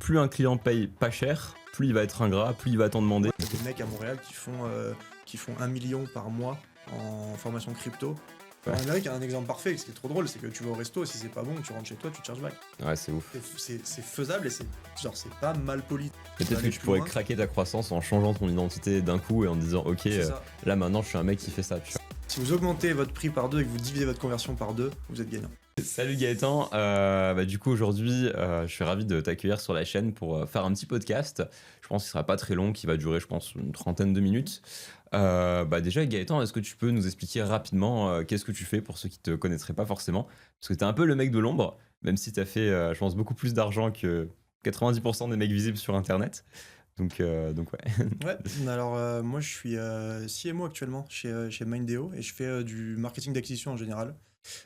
plus un client paye pas cher, plus il va être ingrat, plus il va t'en demander. Il y a des mecs à Montréal qui font 1 million par mois en formation crypto. En Ouais. Amérique, un exemple parfait, ce qui est trop drôle, c'est que tu vas au resto, si c'est pas bon, tu rentres chez toi, tu te charges back. Ouais, c'est ouf. C'est faisable et c'est pas mal poli. Peut-être que tu pourrais craquer ta croissance en changeant ton identité d'un coup et en disant ok, C'est ça. là maintenant je suis un mec qui fait ça. Tu vois. Si vous augmentez votre prix par 2 et que vous divisez votre conversion par 2, vous êtes gagnant. Salut Gaëtan, du coup aujourd'hui je suis ravi de t'accueillir sur la chaîne pour faire un petit podcast. Je pense qu'il sera pas très long, qui va durer je pense une trentaine de minutes. Déjà Gaëtan, est-ce que tu peux nous expliquer rapidement qu'est-ce que tu fais pour ceux qui te connaîtraient pas forcément? Parce que t'es un peu le mec de l'ombre, même si t'as fait je pense beaucoup plus d'argent que 90% des mecs visibles sur internet. Donc ouais. Ouais, alors moi je suis CMO actuellement chez Mindeo et je fais du marketing d'acquisition en général.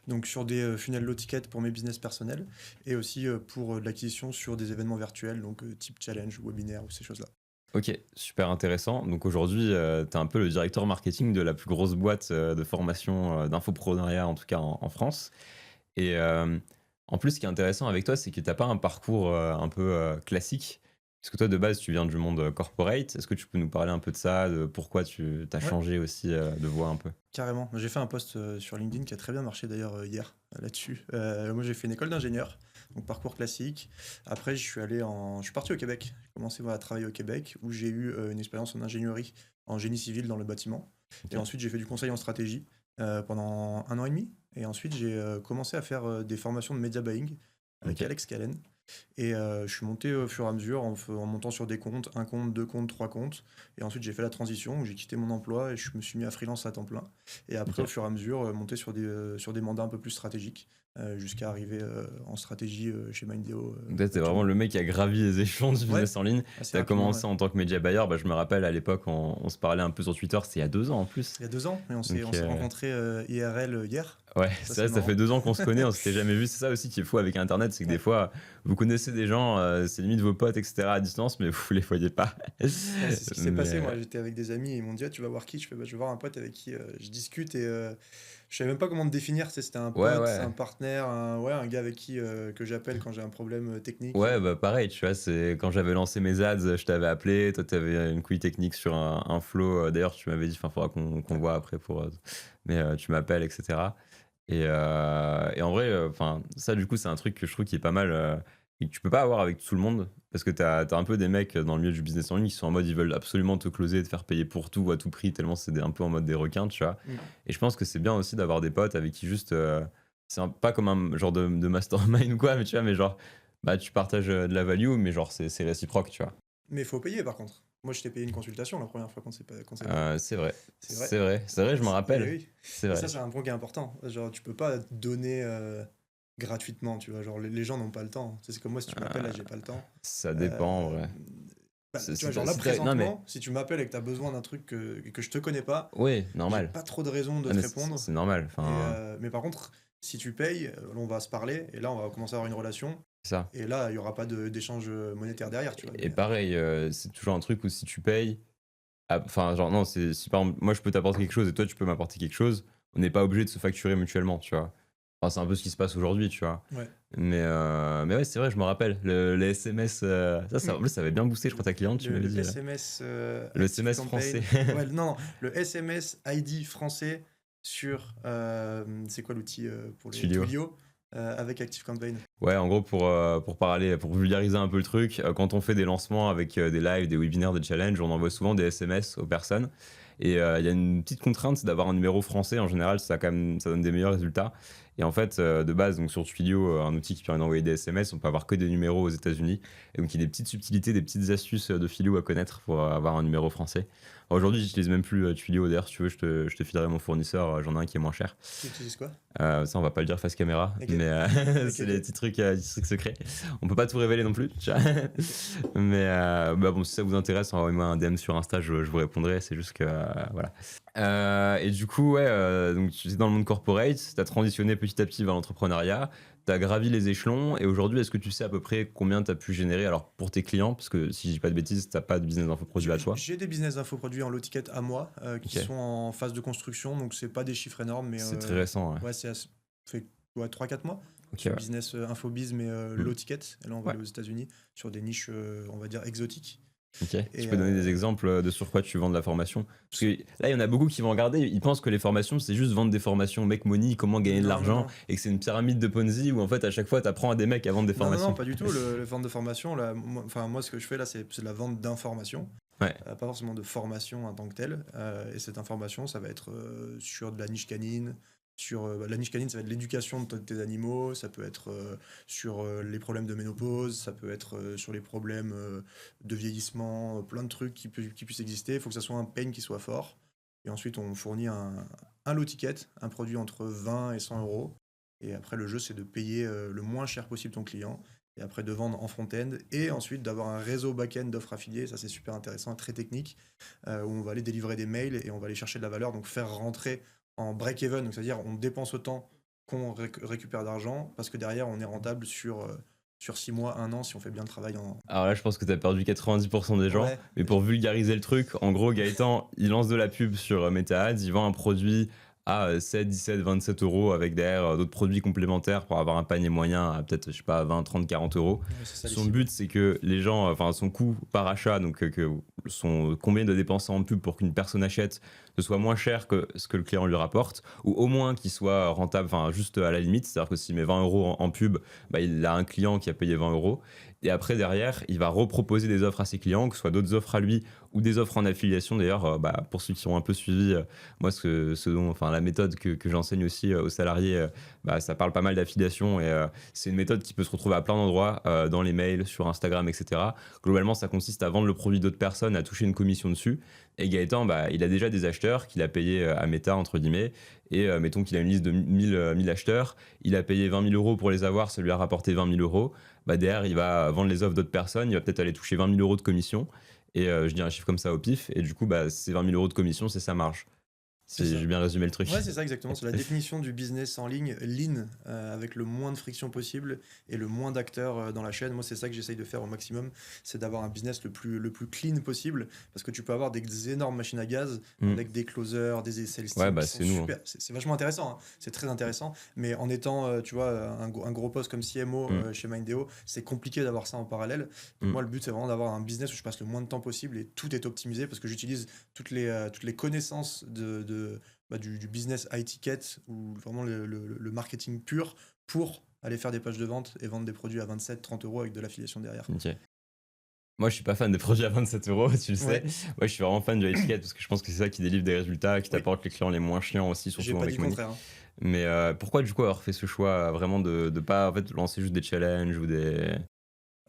Donc sur des funnels low ticket pour mes business personnels et aussi pour de l'acquisition sur des événements virtuels, donc type challenge, webinaire ou ces choses-là. Ok, super intéressant. Donc aujourd'hui, tu es un peu le directeur marketing de la plus grosse boîte de formation d'infoprenariat, en tout cas en France. Et en plus, ce qui est intéressant avec toi, c'est que tu n'as pas un parcours un peu classique. Parce que toi, de base, tu viens du monde corporate. Est-ce que tu peux nous parler un peu de ça, de pourquoi tu as Ouais. changé aussi de voie un peu? Carrément. J'ai fait un post sur LinkedIn qui a très bien marché d'ailleurs hier là-dessus. Moi j'ai fait une école d'ingénieur, donc parcours classique. Après je suis parti au Québec. J'ai commencé à travailler au Québec où j'ai eu une expérience en ingénierie, en génie civil dans le bâtiment. Ok. Et ensuite j'ai fait du conseil en stratégie pendant 1 an et demi. Et ensuite j'ai commencé à faire des formations de media buying avec Ok. Alex Callen. Et je suis monté au fur et à mesure en montant sur des comptes, un compte, deux comptes, trois comptes. Et ensuite, j'ai fait la transition où j'ai quitté mon emploi et je me suis mis à freelance à temps plein. Et après, Ok. au fur et à mesure, monter sur des mandats un peu plus stratégiques jusqu'à arriver en stratégie chez Mindeo. Peut-être t'es vraiment le mec qui a gravi les échelons du business en ligne. Assez Tu as rapidement, commencé en tant que media buyer. Je me rappelle à l'époque, on se parlait un peu sur Twitter. C'était il y a 2 ans en plus. Il y a 2 ans, et on s'est Donc, rencontrés IRL hier. Ouais, Ça, ça, c'est ça fait marrant. 2 ans qu'on se connaît, on s'était jamais vu. C'est ça aussi qui est fou avec Internet, c'est que des Ouais. fois, vous connaissez des gens, c'est limite vos potes, etc. à distance, mais vous les voyez pas. Ouais, c'est ce qui s'est passé. Mais, Moi, j'étais avec des amis et ils m'ont dit: ah, tu vas voir qui? Je fais: bah, je vais voir un pote avec qui je discute et je savais même pas comment te définir. Tu sais, c'était un ouais, pote, ouais. un partenaire, un gars avec qui que j'appelle quand j'ai un problème technique. Ouais, pareil, tu vois, c'est quand j'avais lancé mes ads, je t'avais appelé, toi t'avais une couille technique sur un flow. D'ailleurs, tu m'avais dit, il faudra qu'on voit après pour. Mais tu m'appelles, etc. Et en vrai, ça, du coup, c'est un truc que je trouve qui est pas mal et que tu peux pas avoir avec tout le monde parce que t'as un peu des mecs dans le milieu du business en ligne qui sont en mode ils veulent absolument te closer, te faire payer pour tout à tout prix, tellement c'est un peu en mode des requins, tu vois. Mm. Et je pense que c'est bien aussi d'avoir des potes avec qui juste. Pas comme un genre de mastermind ou quoi, mais tu vois, mais genre, tu partages de la value, mais genre, c'est réciproque, tu vois. Mais il faut payer par contre. Moi, je t'ai payé une consultation la première fois qu'on s'est parlé. C'est vrai. C'est vrai. C'est vrai, je me rappelle. Oui. C'est Et vrai. ça, c'est un point qui est important. Genre, tu peux pas donner gratuitement, tu vois. Genre, les gens n'ont pas le temps. C'est comme moi, si tu m'appelles, là, j'ai pas le temps. Ça dépend, Euh, ouais. Tu vois, genre là, Non, présentement, mais si tu m'appelles et que tu as besoin d'un truc que je te connais pas, oui, j'ai normal. pas trop de raison de Ah, te mais répondre. c'est normal. Mais par contre, si tu payes, on va se parler et là, on va commencer à avoir une relation. C'est ça. Et là, il y aura pas d'échange monétaire derrière, tu vois. Et Mais, pareil, c'est toujours un truc où si tu payes, genre, non, si par exemple, moi je peux t'apporter quelque chose et toi tu peux m'apporter quelque chose, on n'est pas obligé de se facturer mutuellement, tu vois. C'est un peu ce qui se passe aujourd'hui, tu vois. ouais. Mais ouais, c'est vrai, je me rappelle. Les SMS, en plus, ça avait bien boosté, je crois, ta cliente, tu m'avais Le dit. SMS, Le Active SMS Campaign. français. Ouais, non, le SMS ID français sur. C'est quoi l'outil pour les Twilio. Twilio avec Active Campaign. Ouais, en gros, pour parler, pour vulgariser un peu le truc, quand on fait des lancements avec des lives, des webinaires, des challenges, on envoie souvent des SMS aux personnes. Et il y a une petite contrainte, c'est d'avoir un numéro français. En général, ça donne des meilleurs résultats. Et en fait, de base, donc sur Twilio, un outil qui permet d'envoyer des SMS, on peut avoir que des numéros aux États-Unis. Et donc, il y a des petites subtilités, des petites astuces de philo à connaître pour avoir un numéro français. Aujourd'hui, j'utilise même plus Twilio. D'ailleurs, si tu veux, je te filerai mon fournisseur. J'en ai un qui est moins cher. Tu utilises quoi? Ça, on va pas le dire face caméra, Ok. mais Ok, c'est ok. les petits trucs secrets. On peut pas tout révéler non plus, tu vois. Mais bon, si ça vous intéresse, envoyez-moi un DM sur Insta, je vous répondrai. C'est juste que voilà. Et du coup, ouais, donc tu es dans le monde corporate, tu as transitionné petit à petit vers l'entrepreneuriat, tu as gravi les échelons, et aujourd'hui, est-ce que tu sais à peu près combien tu as pu générer alors pour tes clients? Parce que si je dis pas de bêtises, tu pas de business d'infoproduit à toi. J'ai des business infoproduits en low ticket à moi qui Ok. sont en phase de construction, donc c'est pas des chiffres énormes, mais C'est très récent, ouais. ouais, ça fait 3-4 mois. Ok, sur ouais. business infobiz, mais Hmm. low ticket. Et là, on va Ouais. aller aux États-Unis sur des niches, on va dire, exotiques. Ok. Tu Et peux donner des exemples de sur quoi tu vends de la formation? Parce que là, il y en a beaucoup qui vont regarder, ils pensent que les formations, c'est juste vendre des formations make money, comment gagner de non, non, l'argent, non. et que c'est une pyramide de Ponzi où en fait, à chaque fois, tu apprends à des mecs à vendre des Non, non, non, formations. pas du tout. Le vente de formation, là, moi, ce que je fais là, c'est de la vente d'informations, Ouais. pas forcément de formation en tant que telle. Et cette information, ça va être sur de la niche canine. La niche canine, ça va être l'éducation de tes animaux, ça peut être sur les problèmes de ménopause, ça peut être sur les problèmes de vieillissement, plein de trucs qui puissent exister. Il faut que ça soit un pain qui soit fort. Et ensuite, on fournit un low ticket, un produit entre 20 et 100 euros. Et après, le jeu, c'est de payer le moins cher possible ton client. Et après, de vendre en front-end. Et ensuite, d'avoir un réseau back-end d'offres affiliées. Ça, c'est super intéressant, très technique. Où on va aller délivrer des mails et on va aller chercher de la valeur. Donc, faire rentrer en break-even. Donc, c'est-à-dire, on dépense autant qu'on récupère d'argent. Parce que derrière, on est rentable sur 6 mois, 1 an, si on fait bien le travail en. Alors là, je pense que tu as perdu 90% des gens. Ouais. Mais pour vulgariser le truc, en gros, Gaëtan, il lance de la pub sur Meta Ads, il vend un produit à 7, 17, 27 euros avec derrière d'autres produits complémentaires pour avoir un panier moyen à peut-être, je sais pas, 20, 30, 40 euros. Ouais, c'est ça, les Son cibles. but, c'est que les gens, enfin, son coût par achat, donc son combien de dépenser en pub pour qu'une personne achète, ce soit moins cher que ce que le client lui rapporte, ou au moins qu'il soit rentable, enfin, juste à la limite. C'est-à-dire que s'il met 20 euros en pub, bah, il a un client qui a payé 20 euros. Et après, derrière, il va reproposer des offres à ses clients, que ce soit d'autres offres à lui ou des offres en affiliation. D'ailleurs, bah, pour ceux qui ont un peu suivi, moi, enfin, la méthode que j'enseigne aussi aux salariés, bah, ça parle pas mal d'affiliation et c'est une méthode qui peut se retrouver à plein d'endroits, dans les mails, sur Instagram, etc. Globalement, ça consiste à vendre le produit d'autres personnes, à toucher une commission dessus. Et Gaëtan, bah, il a déjà des acheteurs qu'il a payé à Meta, entre guillemets. Et mettons qu'il a une liste de 1000 acheteurs, il a payé 20 000 euros pour les avoir, ça lui a rapporté 20 000 euros. Bah derrière, il va vendre les offres d'autres personnes, il va peut-être aller toucher 20 000 euros de commission. Et je dis un chiffre comme ça au pif. Et du coup, bah, ces 20 000 euros de commission, c'est sa marge. C'est ça. J'ai bien résumé le truc. Ouais, c'est ça exactement. C'est la définition du business en ligne, lean, avec le moins de friction possible et le moins d'acteurs dans la chaîne. Moi, c'est ça que j'essaye de faire au maximum, c'est d'avoir un business le plus clean possible, parce que tu peux avoir des énormes machines à gaz Mm. avec des closers, des sales Ouais, teams bah, qui sont c'est nous, hein. super. C'est vachement intéressant, hein. C'est très intéressant, mais en étant, tu vois, un gros poste comme CMO Mm. chez Mindeo, c'est compliqué d'avoir ça en parallèle. Donc Mm. moi, le but, c'est vraiment d'avoir un business où je passe le moins de temps possible et tout est optimisé, parce que j'utilise toutes les connaissances du business high ticket ou vraiment le marketing pur pour aller faire des pages de vente et vendre des produits à 27, 30 euros avec de l'affiliation derrière. Ok. Moi, je suis pas fan des produits à 27 euros, tu le sais. Ouais. Moi, je suis vraiment fan du high ticket parce que je pense que c'est ça qui délivre des résultats, qui Oui. t'apporte les clients les moins chiants aussi, J'ai surtout pas avec dit le Money. contraire, hein. Mais pourquoi, du coup, avoir fait ce choix vraiment de pas en fait, lancer juste des challenges ou des.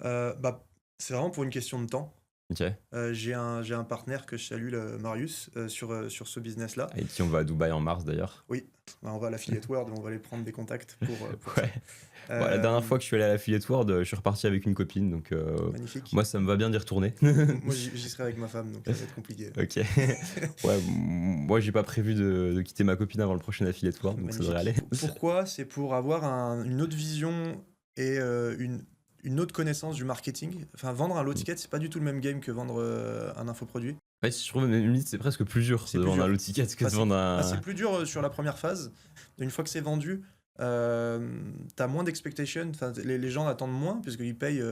C'est vraiment pour une question de temps. Ok. J'ai un partenaire que je salue, Marius, sur ce business-là. Avec qui on va à Dubaï en mars d'ailleurs. Oui, on va à l'Affiliate World, on va aller prendre des contacts pour ça. Ouais. Bon, la dernière Euh, fois que je suis allé à l'Affiliate World, je suis reparti avec une copine, donc Magnifique. moi ça me va bien d'y retourner. Moi, j'y serai avec ma femme, donc ça va être compliqué. Ok. Ouais, moi j'ai pas prévu de quitter ma copine avant le prochain Affiliate World, donc ça devrait aller. Magnifique. Pourquoi? C'est pour avoir une autre vision et une autre connaissance du marketing. Enfin, vendre un low ticket, c'est pas du tout le même game que vendre un infoproduit. Ouais, je trouve même limite c'est presque plus dur C'est de plus vendre un dur. lot ticket que de Enfin, vendre un. c'est plus dur sur la première phase. Une fois que c'est vendu, t'as moins d'expectation. Enfin, les gens attendent moins puisqu'ils payent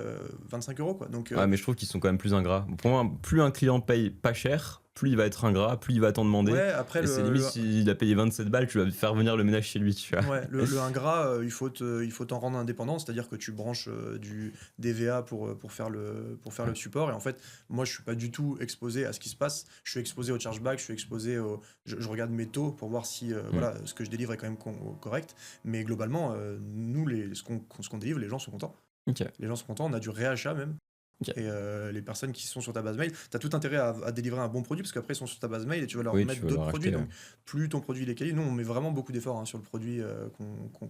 25 euros, quoi. Donc, Ouais, mais je trouve qu'ils sont quand même plus ingrats. Pour moi, plus un client paye pas cher, plus il va être ingrat, plus il va t'en demander. ouais, après, Et c'est limite s'il a payé 27 balles, tu vas faire venir le ménage chez lui, tu vois. ouais, le ingrat, il faut t'en rendre indépendant, c'est-à-dire que tu branches du DVA pour faire le support. Et en fait, moi, je suis pas du tout exposé à ce qui se passe. Je suis exposé au chargeback, je suis exposé je regarde mes taux pour voir si voilà, ce que je délivre est quand même correct. Mais globalement, nous, ce qu'on délivre, les gens sont contents. Ok. Les gens sont contents, on a du réachat même. Ok. Et les personnes qui sont sur ta base mail, tu as tout intérêt à délivrer un bon produit parce qu'après ils sont sur ta base mail et tu vas leur Oui, mettre tu vas d'autres leur produits. acheter, Donc plus ton produit il est quali, nous on met vraiment beaucoup d'efforts, hein, sur le produit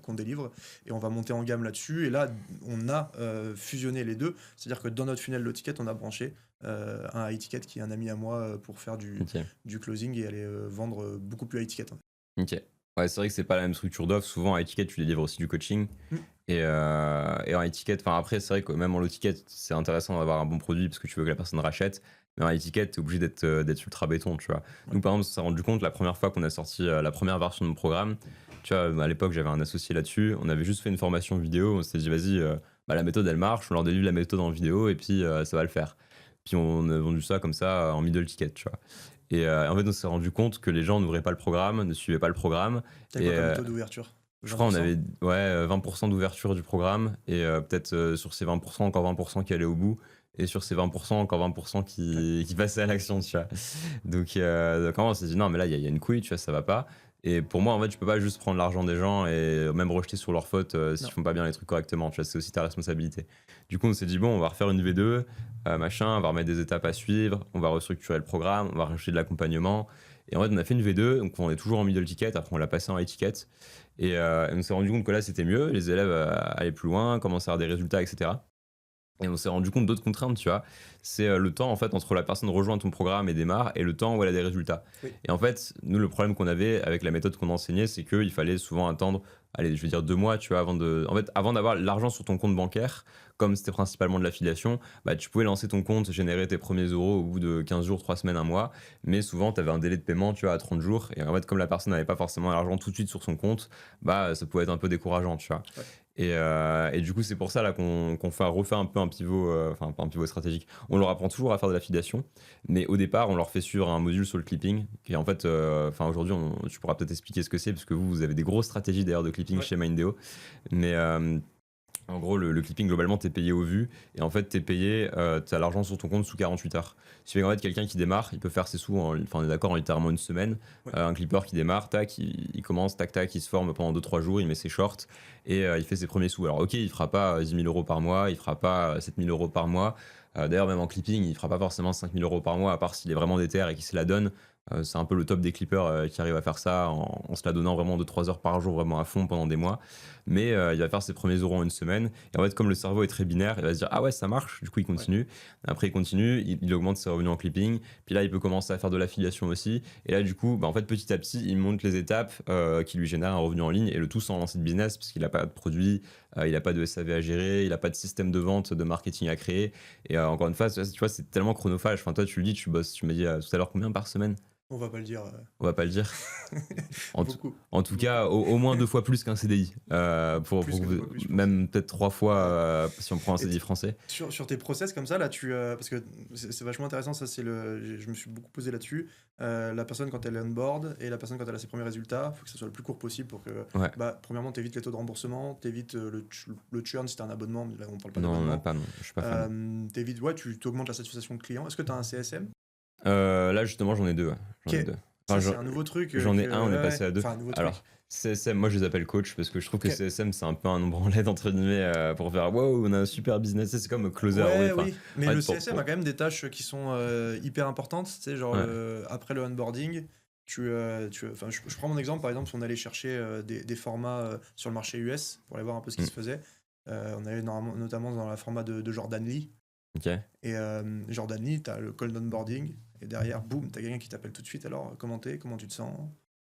qu'on délivre et on va monter en gamme là-dessus. Et là on a fusionné les deux, c'est-à-dire que dans notre funnel low ticket on a branché un high ticket qui est un ami à moi pour faire Ok. du closing et aller vendre beaucoup plus high ticket, hein. Ok. Ouais, c'est vrai que c'est pas la même structure d'offre. Souvent, à Etiquette, tu délivres aussi du coaching. Mm. Et en Etiquette, enfin après, c'est vrai que même en low ticket, c'est intéressant d'avoir un bon produit parce que tu veux que la personne rachète. Mais en Etiquette, t'es obligé d'être ultra béton, tu vois. Ouais. Nous, par exemple, on s'est rendu compte la première fois qu'on a sorti la première version de mon programme, Tu vois, à l'époque, j'avais un associé là-dessus. On avait juste fait une formation vidéo. On s'était dit, vas-y, la méthode, elle marche. On leur délivre la méthode en vidéo et puis ça va le faire. Puis on a vendu ça comme ça en middle ticket, tu vois. Et en fait, on s'est rendu compte que les gens n'ouvraient pas le programme, ne suivaient pas le programme. T'as Et quoi comme taux d'ouverture? je crois qu'on 20%? avait 20% d'ouverture du programme et peut-être sur ces 20%, encore 20% qui allaient au bout. Et sur ces 20%, encore 20% Ouais. qui passaient à l'action, tu vois. Donc on s'est dit, non, mais là, il y a une couille, tu vois, ça va pas. Et pour moi, en fait, tu peux pas juste prendre l'argent des gens et même rejeter sur leur faute s'ils Non. font pas bien les trucs correctement. Tu vois, c'est aussi ta responsabilité. Du coup, on s'est dit, bon, on va refaire une V2, machin, on va remettre des étapes à suivre, on va restructurer le programme, on va rajouter de l'accompagnement. Et en fait, on a fait une V2, donc on est toujours en middle ticket, après on l'a passé en high ticket. Et on s'est rendu compte que là, c'était mieux, les élèves allaient plus loin, commençaient à avoir des résultats, etc. Et on s'est rendu compte d'autres contraintes, tu vois. C'est le temps, en fait, entre la personne rejoint ton programme et démarre et le temps où elle a des résultats. Oui. Et en fait, nous, le problème qu'on avait avec la méthode qu'on enseignait, c'est qu'il fallait souvent attendre, allez, je vais dire 2 mois, tu vois, avant d'avoir l'argent sur ton compte bancaire, comme c'était principalement de l'affiliation, bah, tu pouvais lancer ton compte, générer tes premiers euros au bout de 15 jours, 3 semaines, un mois. Mais souvent, tu avais un délai de paiement, tu vois, à 30 jours. Et en fait, comme la personne n'avait pas forcément l'argent tout de suite sur son compte, bah, ça pouvait être un peu décourageant, tu vois. Ouais. Et du coup, c'est pour ça là qu'on refait un peu un pivot, enfin pas un pivot stratégique. On leur apprend toujours à faire de l'affiliation, mais au départ, on leur fait sur un module sur le clipping, qui est en fait, enfin aujourd'hui, tu pourras peut-être expliquer ce que c'est, parce que vous avez des grosses stratégies d'ailleurs de clipping Ouais. chez Mindeo, mais en gros, le clipping, globalement, t'es payé au vu. Et en fait, t'as l'argent sur ton compte sous 48 heures. Si en fait, quelqu'un qui démarre, il peut faire ses sous, on est d'accord, en littéralement une semaine. Ouais. Un clipper qui démarre, tac, il commence, tac, tac, il se forme pendant 2-3 jours, il met ses shorts et il fait ses premiers sous. Alors, ok, il fera pas 10 000 euros par mois, il fera pas 7 000 euros par mois. D'ailleurs, même en clipping, il fera pas forcément 5 000 euros par mois, à part s'il est vraiment déter et qu'il se la donne. C'est un peu le top des clippers qui arrivent à faire ça en se la donnant vraiment 2-3 heures par jour, vraiment à fond pendant des mois. Mais il va faire ses premiers euros en une semaine. Et en fait, comme le cerveau est très binaire, il va se dire ah ouais, ça marche. Du coup, il continue. Après, il continue, il augmente ses revenus en clipping. Puis là, il peut commencer à faire de l'affiliation aussi. Et là, du coup, bah, en fait, petit à petit, il monte les étapes qui lui génèrent un revenu en ligne et le tout sans lancer de business parce qu'il n'a pas de produit, il n'a pas de SAV à gérer, il n'a pas de système de vente, de marketing à créer. Et encore une fois, tu vois, c'est tellement chronophage. Enfin, toi, tu le dis, tu bosses, tu m'as dit tout à l'heure combien par semaine? On va pas le dire. On va pas le dire. En, t- Beaucoup. en tout cas, au moins 2 fois plus qu'un CDI. Plus que 2 fois plus, je pense. Même peut-être 3 fois si on prend un Et CDI français. sur tes process comme ça, là, parce que c'est vachement intéressant, ça, je me suis beaucoup posé là-dessus. La personne, quand elle est on board et la personne, quand elle a ses premiers résultats, il faut que ça soit le plus court possible pour que, Ouais. bah, premièrement, t'évites les taux de remboursement, t'évites le churn si t'as un abonnement, mais là, on parle pas Non, d'abonnement. même pas, non. Je suis pas fan. T'évites, ouais, tu augmentes la satisfaction de client. Est-ce que t'as un CSM? Là, justement, j'en ai 2. Ouais. J'en ai Ok. 2. Ça, Enfin, c'est un nouveau truc. j'en ai un, on est ouais, passé à 2. Enfin, un nouveau Alors, truc. CSM, moi je les appelle coach parce que je trouve que Ok. CSM c'est un peu un ombre en LED entre guillemets pour faire wow, on a un super business. C'est comme closer. Ouais, Enfin, oui, mais en fait, le CSM a quand même des tâches qui sont hyper importantes. Tu sais, genre Ouais. après le onboarding, enfin, je prends mon exemple, par exemple, si on allait chercher des formats sur le marché US pour aller voir un peu ce qui se faisait. On allait notamment dans le format de Jordan Lee. Ok. Et Jordan Lee, tu as le cold onboarding. Et derrière, boum, tu as quelqu'un qui t'appelle tout de suite. Alors, comment tu te sens?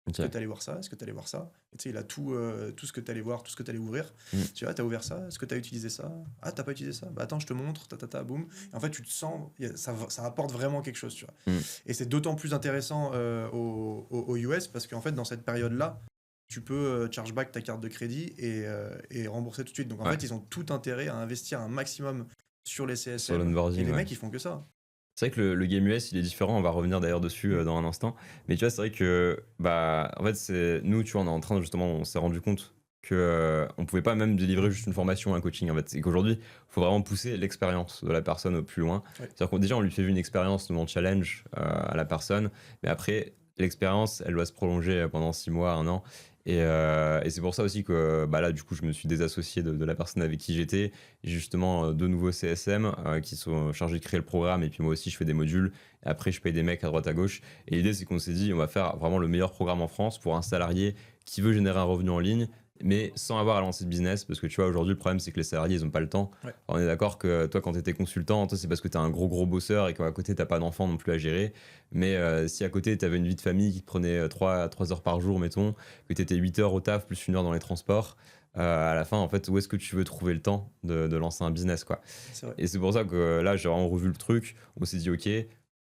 Est-ce que Ok. tu allé voir ça? Est-ce que tu allé voir ça? Et tu sais, il a tout ce que tu allé voir, tout ce que tu allé ouvrir. Tu vois, tu as ouvert ça? Est-ce que tu as utilisé ça? Ah, t'as pas utilisé ça? Bah attends, je te montre, boum. Et en fait, tu te sens, ça apporte vraiment quelque chose, tu vois. Et c'est d'autant plus intéressant au US parce qu'en fait, dans cette période-là, tu peux chargeback ta carte de crédit et rembourser tout de suite. Donc en Ouais. fait, ils ont tout intérêt à investir un maximum sur les CSM. Sur Et l'onboarding. les Ouais. mecs, ils font que ça. C'est vrai que le game US il est différent, on va revenir d'ailleurs dessus dans un instant. Mais tu vois, c'est vrai que bah en fait c'est nous, tu vois, on est en train justement, on s'est rendu compte que on pouvait pas même délivrer juste une formation, un coaching en fait. C'est qu'aujourd'hui, il faut vraiment pousser l'expérience de la personne au plus loin. Ouais. C'est-à-dire qu'on déjà on lui fait une expérience, nous on challenge à la personne, mais après l'expérience, elle doit se prolonger pendant 6 mois, 1 an. Et c'est pour ça aussi que bah là, du coup, je me suis désassocié de la personne avec qui j'étais. J'ai justement 2 nouveaux CSM qui sont chargés de créer le programme. Et puis moi aussi, je fais des modules. Et après, je paye des mecs à droite à gauche. Et l'idée, c'est qu'on s'est dit, on va faire vraiment le meilleur programme en France pour un salarié qui veut générer un revenu en ligne, mais sans avoir à lancer de business. Parce que tu vois, aujourd'hui, le problème, c'est que les salariés, ils n'ont pas le temps. Ouais. On est d'accord que toi, quand tu étais consultant, toi, c'est parce que tu es un gros bosseur et qu'à côté, tu n'as pas d'enfant non plus à gérer. Mais si à côté, tu avais une vie de famille qui te prenait 3 heures par jour, mettons, que tu étais 8 heures au taf plus 1 heure dans les transports, à la fin, en fait, où est-ce que tu veux trouver le temps de lancer un business, quoi. C'est vrai. Et c'est pour ça que là, j'ai vraiment revu le truc. On s'est dit, OK,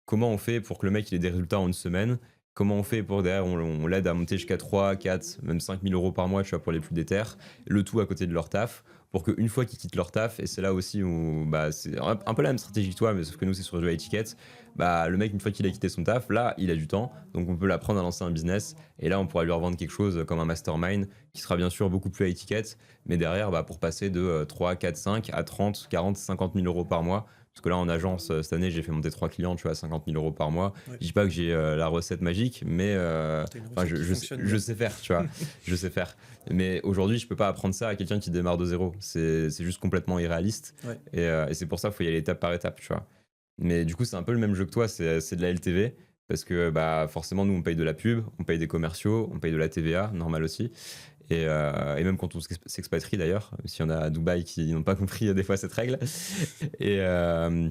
comment on fait pour que le mec il ait des résultats en une semaine comment on fait pour derrière, on l'aide à monter jusqu'à 3, 4, même 5 000 euros par mois, tu vois, pour les plus déter, le tout à côté de leur taf, pour qu'une fois qu'ils quittent leur taf, et c'est là aussi où bah, c'est un peu la même stratégie que toi, mais sauf que nous c'est sur le jeu à étiquette, bah, le mec une fois qu'il a quitté son taf, là il a du temps, donc on peut l'apprendre à lancer un business, et là on pourra lui revendre quelque chose comme un mastermind, qui sera bien sûr beaucoup plus à étiquette, mais derrière bah, pour passer de 3, 4, 5 à 30, 40, 50 000 euros par mois, parce que là en agence cette année j'ai fait monter 3 clients, tu vois, à 50 000 euros par mois. Ouais. Je dis pas que j'ai la recette magique, mais T'as une enfin, recette qui fonctionne je bien. sais faire, tu vois. Je sais faire. Mais aujourd'hui, je peux pas apprendre ça à quelqu'un qui démarre de zéro. C'est juste complètement irréaliste. Ouais. Et c'est pour ça qu'il faut y aller étape par étape, tu vois. Mais du coup, c'est un peu le même jeu que toi, c'est de la LTV. Parce que bah, forcément, nous, on paye de la pub, on paye des commerciaux, on paye de la TVA, normal aussi. Et même quand on s'expatrie d'ailleurs, s'il y en a à Dubaï qui n'ont pas compris des fois cette règle. Et, euh,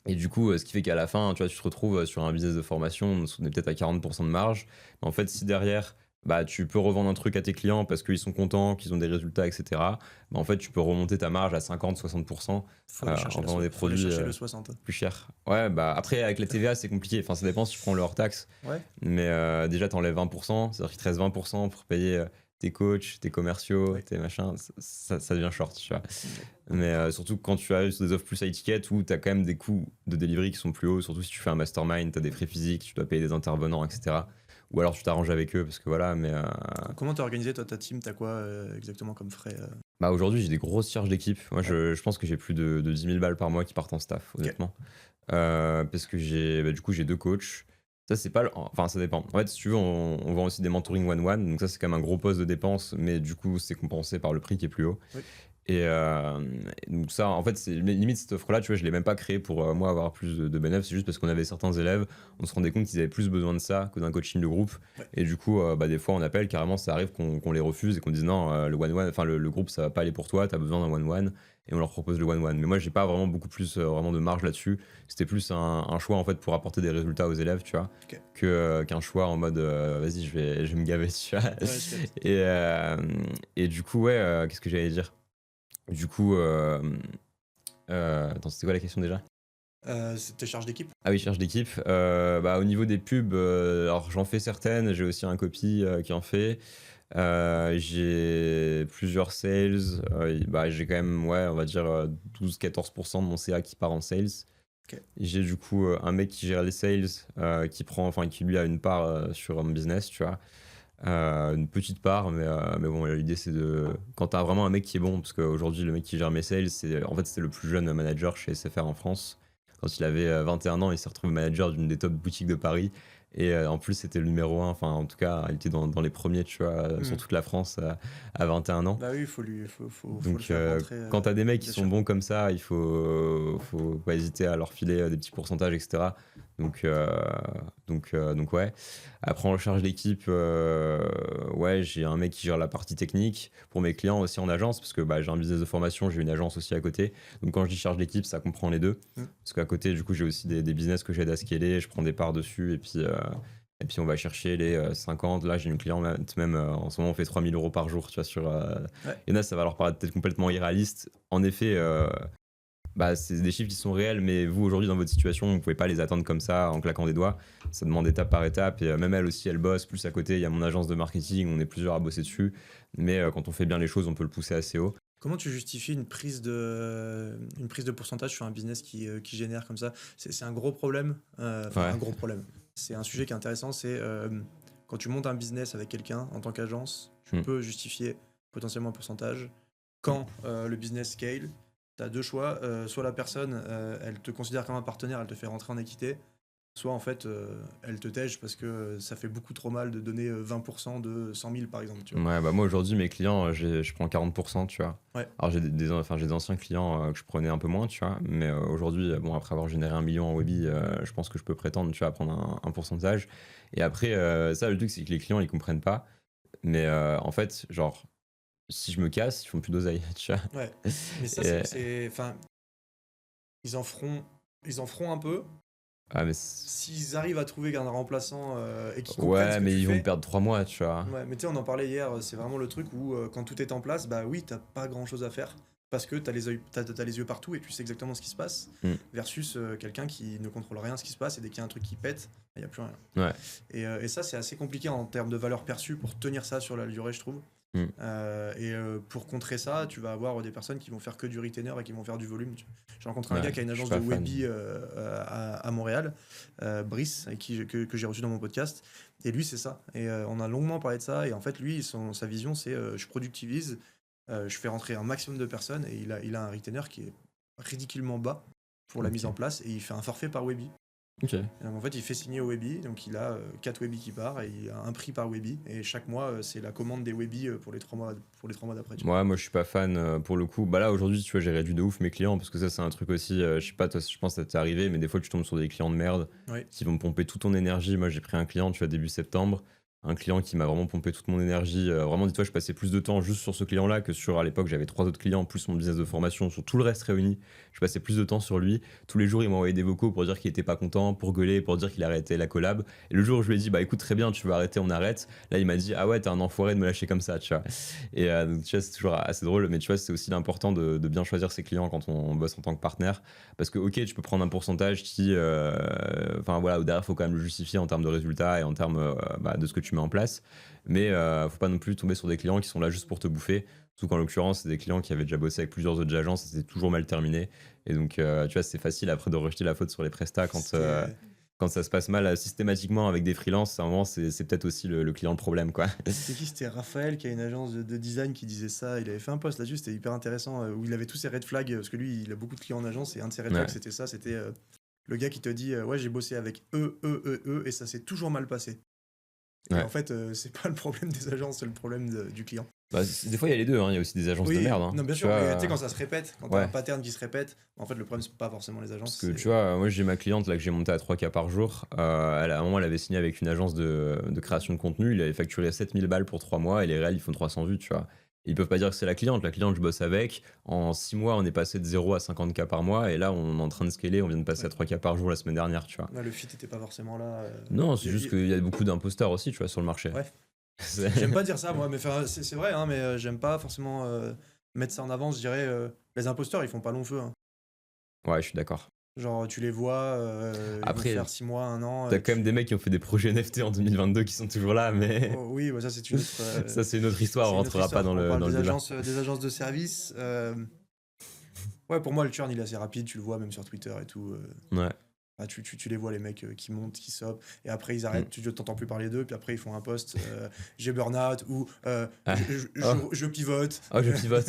et du coup, ce qui fait qu'à la fin, tu vois, tu te retrouves sur un business de formation, on est peut-être à 40% de marge. Mais en fait, si derrière, bah, tu peux revendre un truc à tes clients parce qu'ils sont contents, qu'ils ont des résultats, etc., bah, en fait, tu peux remonter ta marge à 50-60% Faut aller chercher en vendant des faut aller produits chercher le 60. plus chers. Ouais, bah après, avec la TVA, c'est compliqué. Enfin, ça dépend si tu prends le hors-taxe. Ouais. Mais déjà, tu enlèves 20%, c'est-à-dire qu'il te reste 20% pour payer tes coachs, tes commerciaux, Ouais. tes machins. Ça devient short, tu vois. Ok. Mais surtout quand tu arrives sur des offres plus à étiquette où tu as quand même des coûts de delivery qui sont plus hauts, surtout si tu fais un mastermind, tu as des frais physiques, tu dois payer des intervenants, etc. Ou alors tu t'arranges avec eux parce que voilà, mais Comment t'as organisé toi ta team? T'as quoi exactement comme frais bah aujourd'hui j'ai des grosses charges d'équipe. Moi je pense que j'ai plus de 10 000 balles par mois qui partent en staff, Ok. honnêtement. Parce que du coup j'ai 2 coachs. Ça c'est pas, enfin ça dépend. En fait si tu veux on vend aussi des mentoring one-one, donc ça c'est quand même un gros poste de dépense, mais du coup c'est compensé par le prix qui est plus haut. Oui. Et donc ça, en fait, c'est limite cette offre-là, tu vois, je l'ai même pas créée pour moi avoir plus de bénéfices, c'est juste parce qu'on avait certains élèves, on se rendait compte qu'ils avaient plus besoin de ça que d'un coaching de groupe. Ouais. Et du coup, bah, des fois, on appelle, carrément, ça arrive qu'on les refuse et qu'on dise non, le one-one, enfin le groupe, ça va pas aller pour toi, t'as besoin d'un one-one, et on leur propose le one-one. Mais moi, j'ai pas vraiment beaucoup plus vraiment de marge là-dessus. C'était plus un choix en fait pour apporter des résultats aux élèves, tu vois, Ok. qu'un choix en mode vas-y, je vais me gaver, tu vois. Ouais, je capte. Et du coup, ouais, qu'est-ce que j'allais dire? Du coup, attends, c'était quoi la question déjà? C'est tes charges d'équipe? Ah oui, charge d'équipe. Bah, au niveau des pubs, alors j'en fais certaines, j'ai aussi un copy qui en fait. J'ai plusieurs sales. Bah, j'ai quand même, ouais, on va dire 12-14% de mon CA qui part en sales. Ok. J'ai du coup un mec qui gère les sales, qui lui a une part sur mon business, tu vois. Une petite part, mais bon, l'idée c'est de. Quand t'as vraiment un mec qui est bon, parce qu'aujourd'hui, le mec qui gère mes sales, en fait, c'était le plus jeune manager chez SFR en France. Quand il avait 21 ans, il s'est retrouvé manager d'une des top boutiques de Paris. Et en plus, c'était le numéro 1, enfin, en tout cas, il était dans les premiers, tu vois, sur toute la France à 21 ans. Bah oui, faut le Donc, faire rentrer. quand t'as des mecs qui bien sont sûr. bons comme ça, il faut pas hésiter à leur filer des petits pourcentages, etc. Donc ouais. Après, en charge d'équipe, ouais, j'ai un mec qui gère la partie technique pour mes clients aussi en agence, parce que bah, j'ai un business de formation, j'ai une agence aussi à côté. Donc quand je dis charge d'équipe, ça comprend les deux. Parce qu'à côté, du coup, j'ai aussi des business que j'aide à scaler, je prends des parts dessus, et puis on va chercher les 50. Là, j'ai une cliente, même en ce moment, on fait 3 000 euros par jour, tu vois, sur. Ouais. Il y en a, ça va leur paraître peut-être complètement irréaliste. En effet, bah, c'est des chiffres qui sont réels, mais vous, aujourd'hui, dans votre situation, vous pouvez pas les atteindre comme ça, en claquant des doigts. Ça demande étape par étape, et même elle aussi, elle bosse. Plus à côté, il y a mon agence de marketing, on est plusieurs à bosser dessus. Mais quand on fait bien les choses, on peut le pousser assez haut. Comment tu justifies une prise de pourcentage sur un business qui génère comme ça? C'est un gros problème. Enfin, Ouais. un gros problème. C'est un sujet qui est intéressant. C'est quand tu montes un business avec quelqu'un en tant qu'agence, tu peux justifier potentiellement un pourcentage. Quand le business scale, tu as deux choix. Soit la personne, elle te considère comme un partenaire, elle te fait rentrer en équité. Soit en fait, elle te tège parce que ça fait beaucoup trop mal de donner 20% de 100 000 par exemple. Tu vois. Ouais, bah moi aujourd'hui, mes clients, je prends 40%, tu vois. Ouais. Alors j'ai j'ai des anciens clients que je prenais un peu moins, tu vois. Mais aujourd'hui, bon, après avoir généré 1 million en Webby, je pense que je peux prétendre, tu vois, à prendre un pourcentage. Et après, ça, le truc, c'est que les clients, ils comprennent pas. Mais en fait, genre, si je me casse, ils font plus d'oseille, tu vois. Ouais. Mais ça, enfin, ils en feront un peu. Ah, mais S'ils arrivent à trouver un remplaçant et qu'ils comprennent ce ouais, que mais tu ils vont fais. perdre 3 mois, tu vois. Ouais, mais tu sais, on en parlait hier, c'est vraiment le truc où quand tout est en place, bah oui, t'as pas grand chose à faire. parce que t'as les yeux partout et tu sais exactement ce qui se passe, Mm. versus quelqu'un qui ne contrôle rien ce qui se passe et dès qu'il y a un truc qui pète, il n'y a plus rien. Ouais. Et ça, c'est assez compliqué en termes de valeur perçue pour tenir ça sur la durée, je trouve. Mm. Pour contrer ça, tu vas avoir des personnes qui vont faire que du retainer et qui vont faire du volume. J'ai rencontré un Ouais, gars qui a une je suis agence pas de fan. Webby à Montréal, Brice, avec que j'ai reçu dans mon podcast. Et lui, c'est ça. Et on a longuement parlé de ça. Et en fait, lui, sa vision, c'est je productivise, je fais rentrer un maximum de personnes. Et il a un retainer qui est ridiculement bas pour la mise en Ok. place. Et il fait un forfait par Webby. Ok. Et donc, en fait, il fait signer au Webby, donc il a 4 Webby qui part et il a un prix par Webby. Et chaque mois, c'est la commande des Webby pour les 3 mois d'après. Tu vois. Moi, je suis pas fan pour le coup. Bah là, aujourd'hui, tu vois, j'ai réduit de ouf mes clients parce que ça, c'est un truc aussi. Je sais pas, toi, je pense que ça t'est arrivé, mais des fois, tu tombes sur des clients de merde Oui. qui vont me pomper toute ton énergie. Moi, j'ai pris un client, tu vois, début septembre. Un client qui m'a vraiment pompé toute mon énergie. Vraiment, dis-toi, je passais plus de temps juste sur ce client-là que sur, à l'époque, j'avais 3 autres clients, plus mon business de formation, sur tout le reste réuni. Je passais plus de temps sur lui. Tous les jours, il m'envoyait des vocaux pour dire qu'il était pas content, pour gueuler, pour dire qu'il arrêtait la collab. Et le jour où je lui ai dit, bah écoute, très bien, tu veux arrêter, on arrête. Là, il m'a dit, ah ouais, t'es un enfoiré de me lâcher comme ça, tu vois. Et donc, tu vois, c'est toujours assez drôle, mais tu vois, c'est aussi l'important de bien choisir ses clients quand on bosse en tant que partenaire. Parce que, ok, tu peux prendre un pourcentage qui. Enfin, voilà, derrière, il faut quand même le justifier en termes de résultats et en termes de ce que tu mets en place. Mais faut pas non plus tomber sur des clients qui sont là juste pour te bouffer. Surtout qu'en l'occurrence, c'est des clients qui avaient déjà bossé avec plusieurs autres agences et c'était toujours mal terminé. Et donc, tu vois, c'est facile après de rejeter la faute sur les prestats quand ça se passe mal systématiquement avec des freelances. À un moment, c'est peut-être aussi le client le problème, quoi. C'était qui? C'était Raphaël qui a une agence de design qui disait ça. Il avait fait un post là-dessus, c'était hyper intéressant, où il avait tous ses red flags, parce que lui, il a beaucoup de clients en agence, et un de ses red flags, Ouais. c'était ça, c'était le gars qui te dit ouais, j'ai bossé avec eux, et ça s'est toujours mal passé. Et Ouais. en fait, c'est pas le problème des agences, c'est le problème du client. Bah, des fois, il y a les deux, hein. Il y a aussi des agences de Oui, merde, hein. non, bien Tu sûr, vois, mais tu sais, quand ça se répète, quand t'as ouais. un pattern qui se répète, en fait, le problème, c'est pas forcément les agences. Parce que tu vois, moi j'ai ma cliente là que j'ai montée à 3K par jour. À un moment, elle avait signé avec une agence de création de contenu. Il avait facturé 7000 balles pour 3 mois et les réels ils font 300 vues, tu vois. Ils peuvent pas dire que c'est la cliente. La cliente, je bosse avec. En 6 mois, on est passé de 0 à 50K par mois et là, on est en train de scaler. On vient de passer à 3K par jour la semaine dernière, tu vois. Ouais, le fit était pas forcément là. Non, c'est y a- juste y- qu'il y a beaucoup d'imposteurs aussi, tu vois, sur le marché. Ouais. C'est- J'aime pas dire ça, moi, mais enfin, c'est vrai, hein, mais j'aime pas forcément mettre ça en avant. Je dirais, les imposteurs, ils font pas long feu. Hein. Ouais, je suis d'accord. Genre, tu les vois, ils vont Après, faire 6 mois, 1 an. t'as quand même des mecs qui ont fait des projets NFT en 2022 qui sont toujours là, mais Oh, oui, bah, ça, c'est une autre, ça, c'est une autre histoire. c'est On une autre rentrera pas histoire. dans On le, parle dans le débat. des agences de services. Ouais, pour moi, le churn, il est assez rapide. Tu le vois même sur Twitter et tout. Ouais. Ah, tu les vois, les mecs qui montent, qui sopent, et après ils Mm. arrêtent, tu t'entends plus parler d'eux, puis après ils font un post j'ai burn-out, ou Ah. je pivote. Oh, je pivote.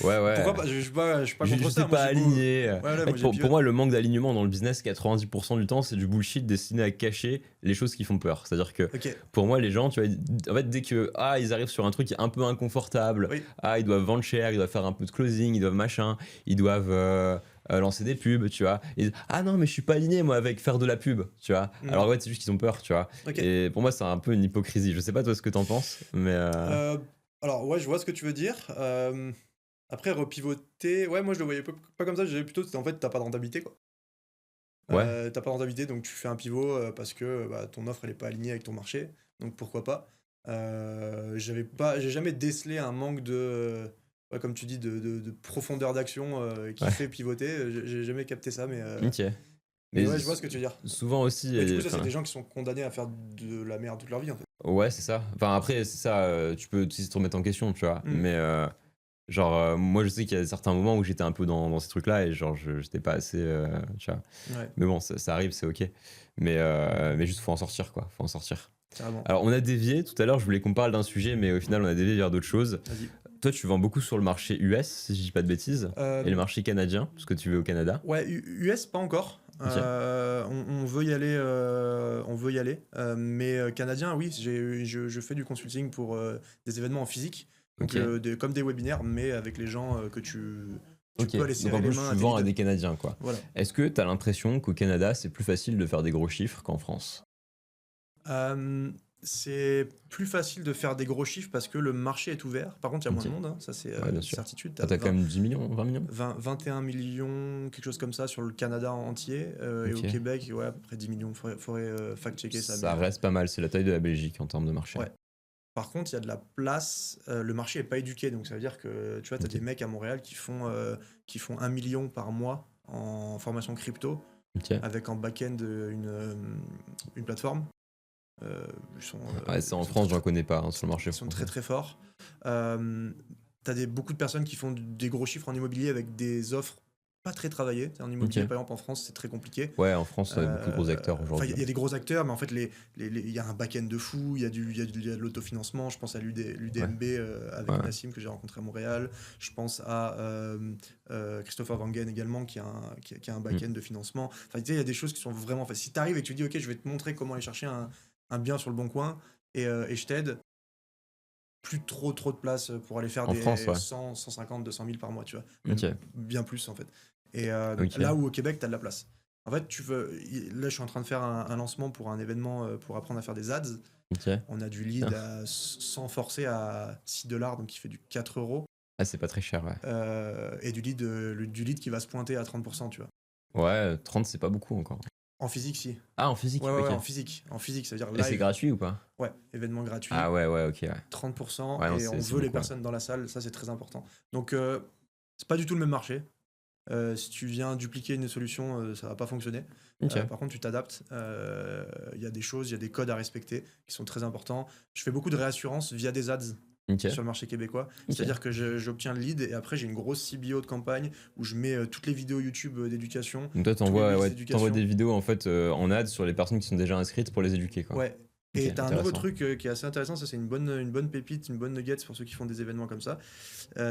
Ouais, ouais. Pourquoi pas? Je suis pas Je contre sais ça. pas aligné. Ouais, voilà, En fait, moi, j'ai pour pivote. moi, le manque d'alignement dans le business, 90% du temps, c'est du bullshit destiné à cacher les choses qui font peur. C'est-à-dire que Ok, pour moi, les gens, tu vois, en fait, dès que ils arrivent sur un truc qui est un peu inconfortable, oui. ils doivent vendre cher, ils doivent faire un peu de closing, ils doivent machin, ils doivent lancer des pubs, tu vois. Et, ah non, mais je suis pas aligné, moi, avec faire de la pub, tu vois. Mm. Alors, ouais, c'est juste qu'ils ont peur, tu vois. Ok. Et pour moi, c'est un peu une hypocrisie. Je sais pas, toi, ce que t'en penses, mais. Alors, ouais, je vois ce que tu veux dire. Après, repivoter, ouais, moi je le voyais pas comme ça, je dirais plutôt, en fait, t'as pas de rentabilité, quoi. Ouais. T'as pas de rentabilité, donc tu fais un pivot parce que bah, ton offre elle est pas alignée avec ton marché, donc pourquoi pas. J'ai jamais décelé un manque de, ouais, comme tu dis, de profondeur d'action qui Ouais. fait pivoter. J'ai jamais capté ça, mais Ok. mais ouais, je vois ce que tu veux dire. Souvent aussi. Mais du coup, ça, enfin, c'est des gens qui sont condamnés à faire de la merde toute leur vie, en fait. Ouais, c'est ça. Enfin, après, c'est ça, tu peux aussi te remettre en question, tu vois. Mm. Mais moi, je sais qu'il y a certains moments où j'étais un peu dans ces trucs-là et genre, j'étais pas assez, tu vois. Ouais, Mais bon, ça arrive, c'est ok. Mais juste, faut en sortir, quoi. Faut en sortir. carrément. Alors, on a dévié. Tout à l'heure, je voulais qu'on parle d'un sujet, mais au final, on a dévié vers d'autres choses. Vas-y. Toi, tu vends beaucoup sur le marché US, si je dis pas de bêtises, et le marché canadien, parce que tu veux au Canada. Ouais, US, pas encore. Ok. On veut y aller, mais canadien, oui, je fais du consulting pour des événements en physique, donc Ok. comme des webinaires, mais avec les gens que tu Ok. peux aller Donc, serrer en les plus, mains tu à tes vends à leads. des Canadiens, quoi. Voilà. Est-ce que tu as l'impression qu'au Canada, c'est plus facile de faire des gros chiffres qu'en France? C'est plus facile de faire des gros chiffres parce que le marché est ouvert. Par contre, il y a moins Ok. de monde, hein, ça c'est Ouais, bien une sûr. certitude. T'as quand même 10 millions, 20 millions? 21 millions, quelque chose comme ça, sur le Canada entier. Et au Ok. Québec, ouais, à peu près 10 millions. Faudrait fact-checker ça. Ça mais, reste pas mal, c'est la taille de la Belgique en termes de marché. Ouais. Par contre, il y a de la place, le marché est pas éduqué, donc ça veut dire que, tu vois, tu as Ok. des mecs à Montréal qui font 1 million par mois en formation crypto, Ok. avec en back-end, une plateforme. Ouais, c'est Ils en sont très, France, j'en très connais pas hein, sur le marché ils sont très, français. très forts. Tu as beaucoup de personnes qui font des gros chiffres en immobilier avec des offres pas très travaillées. En immobilier, Ok. par exemple, en France, c'est très compliqué. Ouais, en France, il y a beaucoup de gros acteurs Enfin, aujourd'hui. il y a des gros acteurs, mais en fait, il y a un back-end de fou, il y a de l'autofinancement. Je pense à Ouais. l'UDMB avec Ouais. Nassim que j'ai rencontré à Montréal. Je pense à Christopher Wangen également qui a un Mm. back-end de financement. Enfin, tu sais, il y a des choses qui sont vraiment. Enfin, si tu arrives et que tu dis, OK, je vais te montrer comment aller chercher un bien sur le bon coin et je t'aide, plus trop de place pour aller faire En France, des ouais. 100, 150, 200 000 par mois, tu vois. Même Ok. bien plus, en fait. Et Ok. là où au Québec, tu as de la place. En fait, là, je suis en train de faire un lancement pour un événement pour apprendre à faire des ads. Ok. On a du lead sans forcer à 6 dollars, donc qui fait du 4 euros. Ah, c'est pas très cher, ouais. Et du lead qui va se pointer à 30%, tu vois. Ouais, 30, c'est pas beaucoup encore. En physique, si. Ah, en physique, Ouais, ok. en physique. En physique, ça veut dire Et c'est live. gratuit ou pas? Ouais, événement gratuit. Ah ouais, ouais, ok, ouais. 30% Ouais, non, et on c'est veut les beaucoup, ouais. personnes dans la salle, ça c'est très important. Donc c'est pas du tout le même marché. Si tu viens dupliquer une solution, ça va pas fonctionner. Ok. Par contre, tu t'adaptes. Il y a des choses, il y a des codes à respecter qui sont très importants. Je fais beaucoup de réassurance via des ads Ok. sur le marché québécois. Ok. C'est-à-dire que j'obtiens le lead et après j'ai une grosse CBO de campagne où je mets toutes les vidéos YouTube d'éducation, Donc toi, tous les t'envoies reels ouais, t'envoies d'éducation. des vidéos en fait en ads sur les personnes qui sont déjà inscrites pour les éduquer, quoi. Ouais. Ok, Et t'as un nouveau intéressant. truc qui est assez intéressant, ça c'est une bonne pépite, une bonne nugget pour ceux qui font des événements comme ça.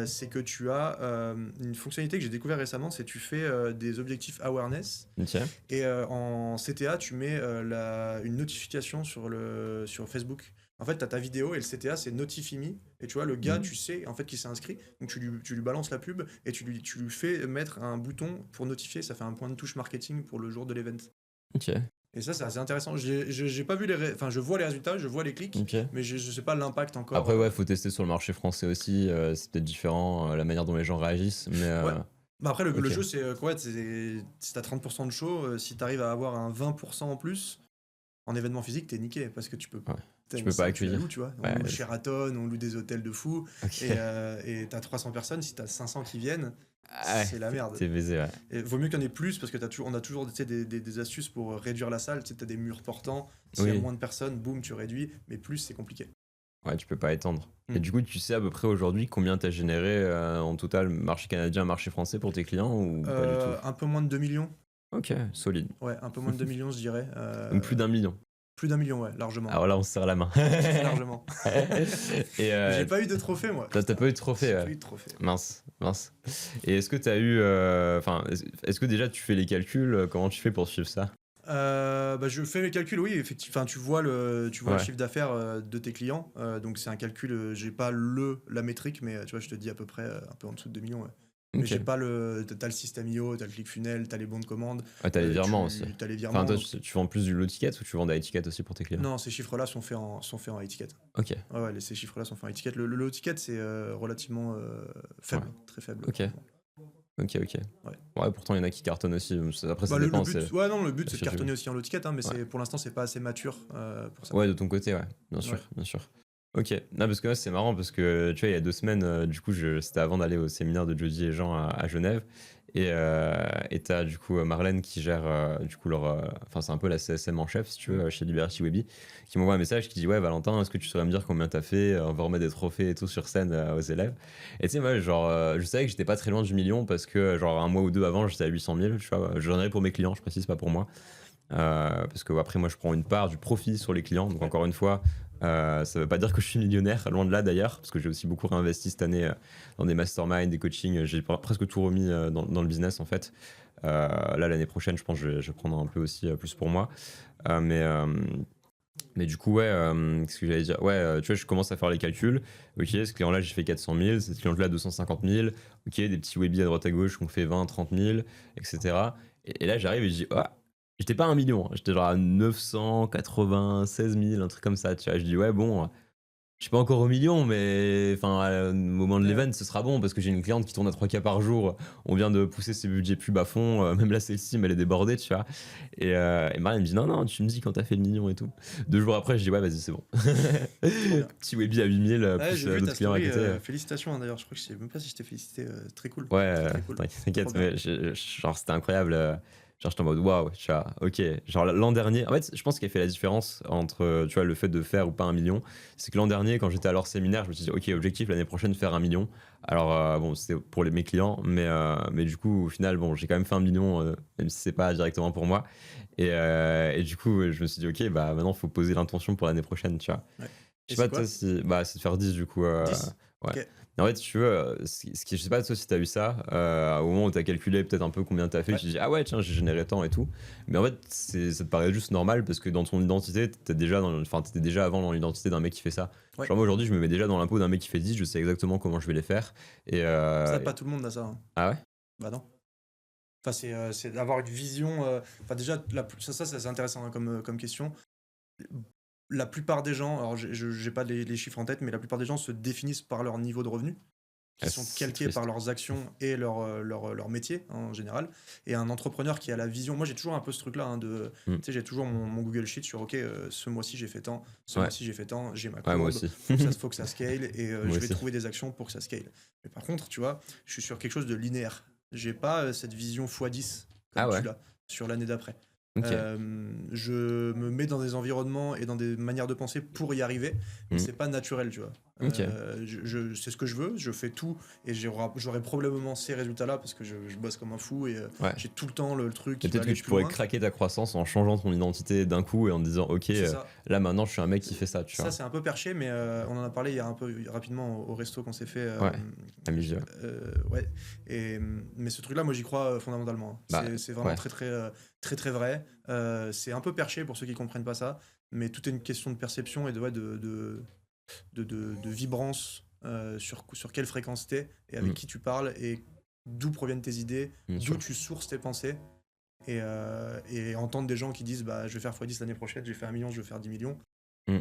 C'est que tu as une fonctionnalité que j'ai découvert récemment, c'est tu fais des objectifs awareness Ok. et en CTA tu mets une notification sur Facebook. En fait, tu as ta vidéo et le CTA c'est Notify Me. Et tu vois, le gars, Mhm. tu sais en fait qu'il s'est inscrit. Donc tu lui balances la pub et tu lui fais mettre un bouton pour notifier. Ça fait un point de touche marketing pour le jour de l'event. Ok. Et ça, c'est assez intéressant. J'ai pas vu enfin, je vois les résultats, je vois les clics, Ok. mais je sais pas l'impact encore. Après, ouais, faut tester sur le marché français aussi. C'est peut-être différent la manière dont les gens réagissent, mais Ouais. Bah après, le ok. jeu, c'est quoi? Si t'as 30% de show, si t'arrives à avoir un 20% en plus, en événement physique, t'es niqué. Parce que tu peux. Ouais. t'as Tu une peux pas salle, tu la accueillir. loues, tu vois. On Ouais. loue le Sheraton, on loue des hôtels de fou. Ok. Et t'as 300 personnes, si t'as 500 qui viennent, Ah ouais, c'est la merde. t'es baisé, ouais. Et vaut mieux qu'il y en ait plus parce que on a toujours tu sais, des astuces pour réduire la salle. Tu sais, t'as des murs portants. S'il y a Oui. moins de personnes, boum, tu réduis. Mais plus, c'est compliqué. Ouais, tu peux pas étendre. Et Mm. du coup, tu sais à peu près aujourd'hui combien t'as généré en total marché canadien, marché français pour tes clients ou pas du tout? Un peu moins de 2 millions. Ok, solide. Ouais, un peu moins de 2 millions, je dirais. Donc plus d'1 million. Plus d'1 million, ouais, largement. Alors là, on se serre la main. Largement. Et Mais j'ai pas eu de trophée, moi. t'as pas eu de trophée, J'ai ouais. pas eu de trophée. Mince, mince. Et est-ce que t'as eu. Enfin, est-ce que déjà tu fais les calculs? Comment tu fais pour suivre ça? Bah, je fais les calculs, oui, effectivement. Enfin, tu vois le Ouais. chiffre d'affaires de tes clients. Donc, c'est un calcul. J'ai pas la métrique, mais tu vois, je te dis à peu près un peu en dessous de 2 millions. Ouais. Mais Ok. j'ai pas T'as le système IO, t'as le ClickFunnels, t'as les bons de commande. Ouais, t'as les virements aussi. T'as les Enfin, virements. toi, Donc... tu vends plus du low ticket ou tu vends des high ticket aussi pour tes clients? Non, ces chiffres-là sont faits en étiquette. Ok. Ouais, ouais, ces chiffres-là sont faits en étiquette. Le low ticket, c'est relativement faible, Ouais. très faible. Ok. Ok, ok. Ouais. Ouais, pourtant, il y en a qui cartonnent aussi. Après, ça Bah, dépend. ouais, non, le but c'est de si tu veux. cartonner aussi en low ticket, hein, mais Ouais. pour l'instant c'est pas assez mature pour ça. Ouais, de ton côté, ouais. Bien sûr, Ouais. bien sûr. Ok. Non, parce que ouais, c'est marrant parce que tu vois, il y a 2 semaines, du coup, c'était avant d'aller au séminaire de Jody et Jean à Genève. Et t'as du coup Marlène qui gère du coup enfin c'est un peu la CSM en chef si tu veux chez Liberty Webby, qui m'envoie un message qui dit ouais Valentin, est-ce que tu saurais me dire combien t'as fait, on va remettre des trophées et tout sur scène aux élèves. Et tu sais moi genre je savais que j'étais pas très loin du million parce que genre un mois ou deux avant j'étais à 800 000, tu vois, j'en avais pour mes clients, je précise pas pour moi. Parce que après moi je prends une part du profit sur les clients, donc Ouais. encore une fois ça veut pas dire que je suis millionnaire, loin de là d'ailleurs, parce que j'ai aussi beaucoup réinvesti cette année dans des masterminds, des coachings, j'ai presque tout remis dans le business en fait. Là l'année prochaine je pense que je vais prendre un peu aussi plus pour moi. Mais du coup ouais, qu'est-ce que j'allais dire, ouais tu vois je commence à faire les calculs, ok ce client là j'ai fait 400 000, ce client là 250 000, ok des petits webis à droite à gauche qu'on fait 20, 30 000, etc. Et là j'arrive et je dis ah, j'étais pas à 1 million, hein. J'étais genre à 996 000, un truc comme ça, tu vois. Je dis ouais bon, Je suis pas encore au million, mais enfin, au moment de Ouais. l'event, ce sera bon parce que j'ai une cliente qui tourne à 3K par jour. On vient de pousser ses budgets pub à fond. Même là, celle-ci, mais elle est débordée, tu vois. Et Marie elle me dit non, non, tu me dis quand t'as fait le million et tout. 2 jours après, je dis ouais, vas-y, c'est bon. Trop bien. Petit Webby à 8000, Ouais, plus j'ai vu ta d'autres clients à story. côté. Félicitations, hein, d'ailleurs. Je crois que je sais même pas si je t'ai félicité. Très cool. Ouais, Très très cool. t'inquiète, Trop bien. mais genre c'était incroyable. Genre j'étais en mode waouh, tu vois, ok. Genre l'an dernier, en fait, je pense qu'il a fait la différence entre, tu vois, le fait de faire ou pas un million. C'est que l'an dernier, quand j'étais à leur séminaire, je me suis dit, ok, objectif l'année prochaine, faire 1 million. Alors bon, c'était pour mes clients, mais du coup, au final, bon, j'ai quand même fait 1 million, même si c'est pas directement pour moi. Et du coup, je me suis dit, ok, bah maintenant, faut poser l'intention pour l'année prochaine, tu vois. Ouais. Je Et sais c'est pas, toi, quoi? si. Bah, c'est de faire 10 du coup. 10? Ouais. Ok. Mais en fait, si tu veux, je sais pas, toi, si t'as eu ça, au moment où t'as calculé peut-être un peu combien t'as fait, Ouais. tu te dis, ah ouais, tiens, j'ai généré tant et tout. Mais en fait, ça te paraît juste normal parce que dans ton identité, t'étais déjà avant dans l'identité d'un mec qui fait ça. Ouais. Genre, moi, aujourd'hui, je me mets déjà dans l'impôt d'un mec qui fait 10, je sais exactement comment je vais les faire. Et. Ça, pas tout le monde a ça, hein. Ah ouais? Bah non. Enfin, c'est d'avoir une vision. Enfin, déjà, ça, c'est intéressant, hein, comme question. La plupart des gens, alors j'ai pas les chiffres en tête, mais la plupart des gens se définissent par leur niveau de revenu, qui Ah, sont c'est calqués par triste. leurs actions et leur métier, hein, en général. Et un entrepreneur qui a la vision, moi j'ai toujours un peu ce truc-là, hein, Hmm. tu sais, j'ai toujours mon Google Sheet sur, ok, ce mois-ci j'ai fait tant, ce Ouais. mois-ci j'ai fait tant, j'ai ma Ouais, moi courbe, aussi. faut que ça scale, et Moi je vais aussi. trouver des actions pour que ça scale. Mais par contre, tu vois, je suis sur quelque chose de linéaire. J'ai pas cette vision x10 Ah comme ouais? tu l'as sur l'année d'après. Ok. Je me mets dans des environnements et dans des manières de penser pour y arriver, mais Hmm. c'est pas naturel, tu vois. Ok. C'est ce que je veux, je fais tout et j'aurai probablement ces résultats-là parce que je bosse comme un fou et Ouais. j'ai tout le temps le truc Et qui va peut-être que aller tu plus pourrais loin. craquer ta croissance en changeant ton identité d'un coup et en te disant, ok, C'est ça. là maintenant je suis un mec qui fait ça, tu Ça, vois. c'est un peu perché, mais on en a parlé hier un peu rapidement au resto qu'on s'est fait. Ouais, à midi, ouais. Ouais. Mais ce truc-là, moi, j'y crois fondamentalement, hein. Bah, C'est vraiment ouais. très vrai. C'est un peu perché pour ceux qui comprennent pas ça, mais tout est une question de perception et ouais, de vibrance sur quelle fréquence t'es et avec Mm. qui tu parles et d'où proviennent tes idées, Bien d'où sûr. tu sources tes pensées. Et entendre des gens qui disent bah, je vais faire x10 l'année prochaine, j'ai fait 1 million, je vais faire 10 millions. Mm.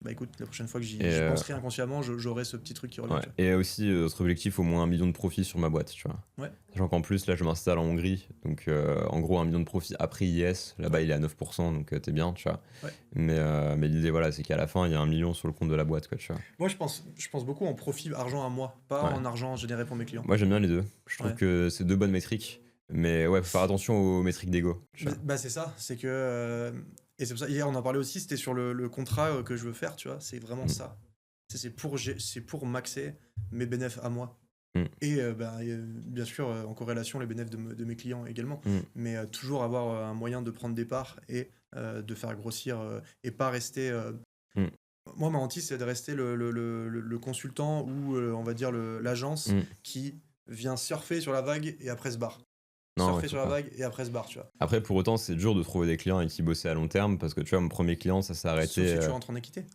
Bah écoute, la prochaine fois que Et, j'y penserai inconsciemment, j'aurai ce petit truc qui revient. ouais. Tu vois. Et aussi, notre objectif, au moins 1 million de profits sur ma boîte, tu vois. Ouais. Sachant qu'en plus, là, je m'installe en Hongrie, donc en gros, 1 million de profits après IS, là-bas, il est à 9%, donc t'es bien, tu vois. Ouais. Mais l'idée, voilà, c'est qu'à la fin, il y a 1 million sur le compte de la boîte, quoi, tu vois. Moi, je pense beaucoup en profit argent à moi, pas Ouais. en argent généré pour mes clients. Moi, j'aime bien les deux. Je trouve Ouais. que c'est deux bonnes métriques. Mais ouais, faut faire attention aux métriques d'ego. Tu vois. Bah, c'est ça, c'est que. Et c'est pour ça, hier on en parlait aussi, c'était sur le contrat que je veux faire, tu vois, c'est vraiment Mm. ça. C'est pour maxer mes bénéfices à moi. Mm. Et bien sûr, en corrélation, les bénéfices de mes clients également. Mm. Mais toujours avoir un moyen de prendre des parts et de faire grossir et pas rester. Mm. Moi, ma hantise, c'est de rester le consultant ou on va dire l'agence Mm. qui vient surfer sur la vague et après se barre. Non, Surfer ouais, sur faut la pas. vague et après se barre, tu vois. Après, pour autant, c'est dur de trouver des clients avec qui bosser à long terme parce que tu vois, mon premier client, ça s'est Sauf arrêté. si tu rentres en équité.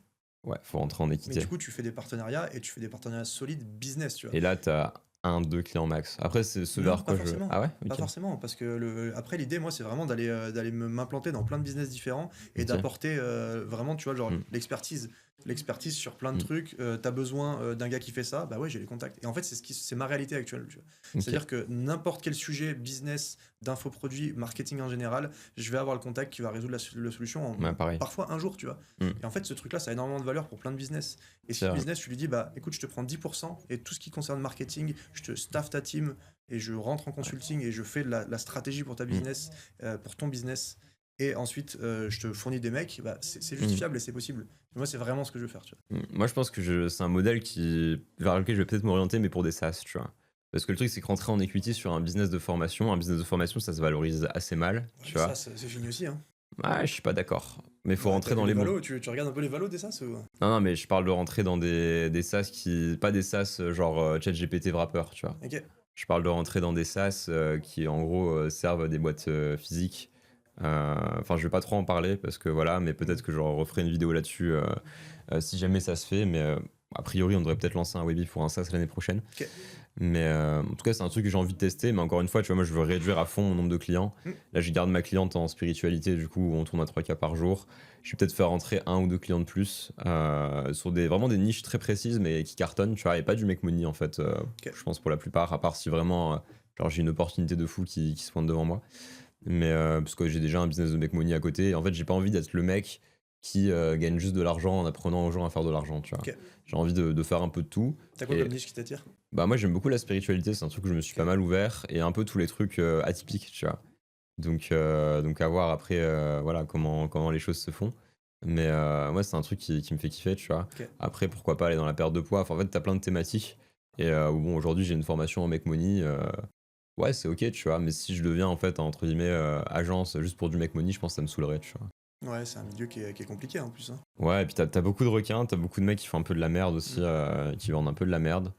Ouais, faut rentrer en Mais équité. du coup, tu fais des partenariats et tu fais des partenariats solides business, tu vois. Et là, t'as 1, 2 clients max. Après, c'est ce Non, vers pas quoi je. forcément. Ah ouais? Pas Ok. forcément, parce que après, l'idée, moi, c'est vraiment d'aller m'implanter dans plein de business différents et Ok. d'apporter vraiment, tu vois, genre Mm. l'expertise sur plein de Mm. trucs. T'as besoin d'un gars qui fait ça, bah ouais, j'ai les contacts. Et en fait, c'est ma réalité actuelle, tu vois. Ok. C'est-à-dire que n'importe quel sujet, business, d'infoproduits, marketing en général, je vais avoir le contact qui va résoudre la solution en Ouais, pareil. parfois un jour, tu vois. Mm. Et en fait, ce truc-là, ça a énormément de valeur pour plein de business. Et si C'est le vrai. business, tu lui dis, bah écoute, je te prends 10% et tout ce qui concerne marketing, je te staff ta team et je rentre en consulting et je fais la stratégie pour ta business, pour ton business. Et ensuite, je te fournis des mecs, bah, c'est justifiable et c'est possible. Moi, c'est vraiment ce que je veux faire, tu vois. Moi, je pense que c'est un modèle vers lequel je vais peut-être m'orienter, mais pour des SaaS, tu vois. Parce que le truc, c'est que rentrer en equity sur un business de formation, ça se valorise assez mal, tu Ça, vois. c'est fini aussi, hein. Ah, je suis pas d'accord. Mais il faut Ouais, rentrer t'as dans vu les bons. valos, tu regardes un peu les valos des SaaS ou... Non, non, mais je parle de rentrer dans des SaaS qui. Pas des SaaS genre ChatGPT Wrapper, tu vois. Ok. Je parle de rentrer dans des SaaS qui, en gros, servent des boîtes physiques. Enfin, je vais pas trop en parler parce que voilà, mais peut-être que je referai une vidéo là-dessus si jamais ça se fait. Mais A priori, on devrait peut-être lancer un Webi pour un SaaS l'année prochaine. Ok. Mais en tout cas, c'est un truc que j'ai envie de tester. Mais encore une fois, tu vois, moi, je veux réduire à fond mon nombre de clients. Là, je garde ma cliente en spiritualité, du coup, on tourne à 3 cas par jour. Je vais peut-être faire rentrer 1 ou 2 clients de plus sur vraiment des niches très précises, mais qui cartonnent, tu vois, et pas du make money, en fait, je pense, pour la plupart, à part si vraiment, genre, j'ai une opportunité de fou qui se pointe devant moi. Mais parce que j'ai déjà un business de make money à côté. Et en fait, j'ai pas envie d'être le mec qui gagne juste de l'argent en apprenant aux gens à faire de l'argent, tu vois. Ok. J'ai envie de faire un peu de tout. T'as quoi Et- comme niche qui t'attire? Bah moi j'aime beaucoup la spiritualité, c'est un truc où je me suis pas mal ouvert et un peu tous les trucs atypiques, tu vois. Donc à voir après voilà comment les choses se font. Mais moi c'est un truc qui me fait kiffer, tu vois. Ok. Après pourquoi pas aller dans la perte de poids. Enfin, en fait t'as plein de thématiques et bon aujourd'hui j'ai une formation en make money. Ouais c'est ok tu vois, mais si je deviens en fait entre guillemets agence juste pour du make money, je pense que ça me saoulerait, tu vois. Ouais, c'est un milieu qui est compliqué en plus, hein. Ouais, et puis t'as beaucoup de requins, t'as beaucoup de mecs qui font un peu de la merde aussi, qui vendent un peu de la merde.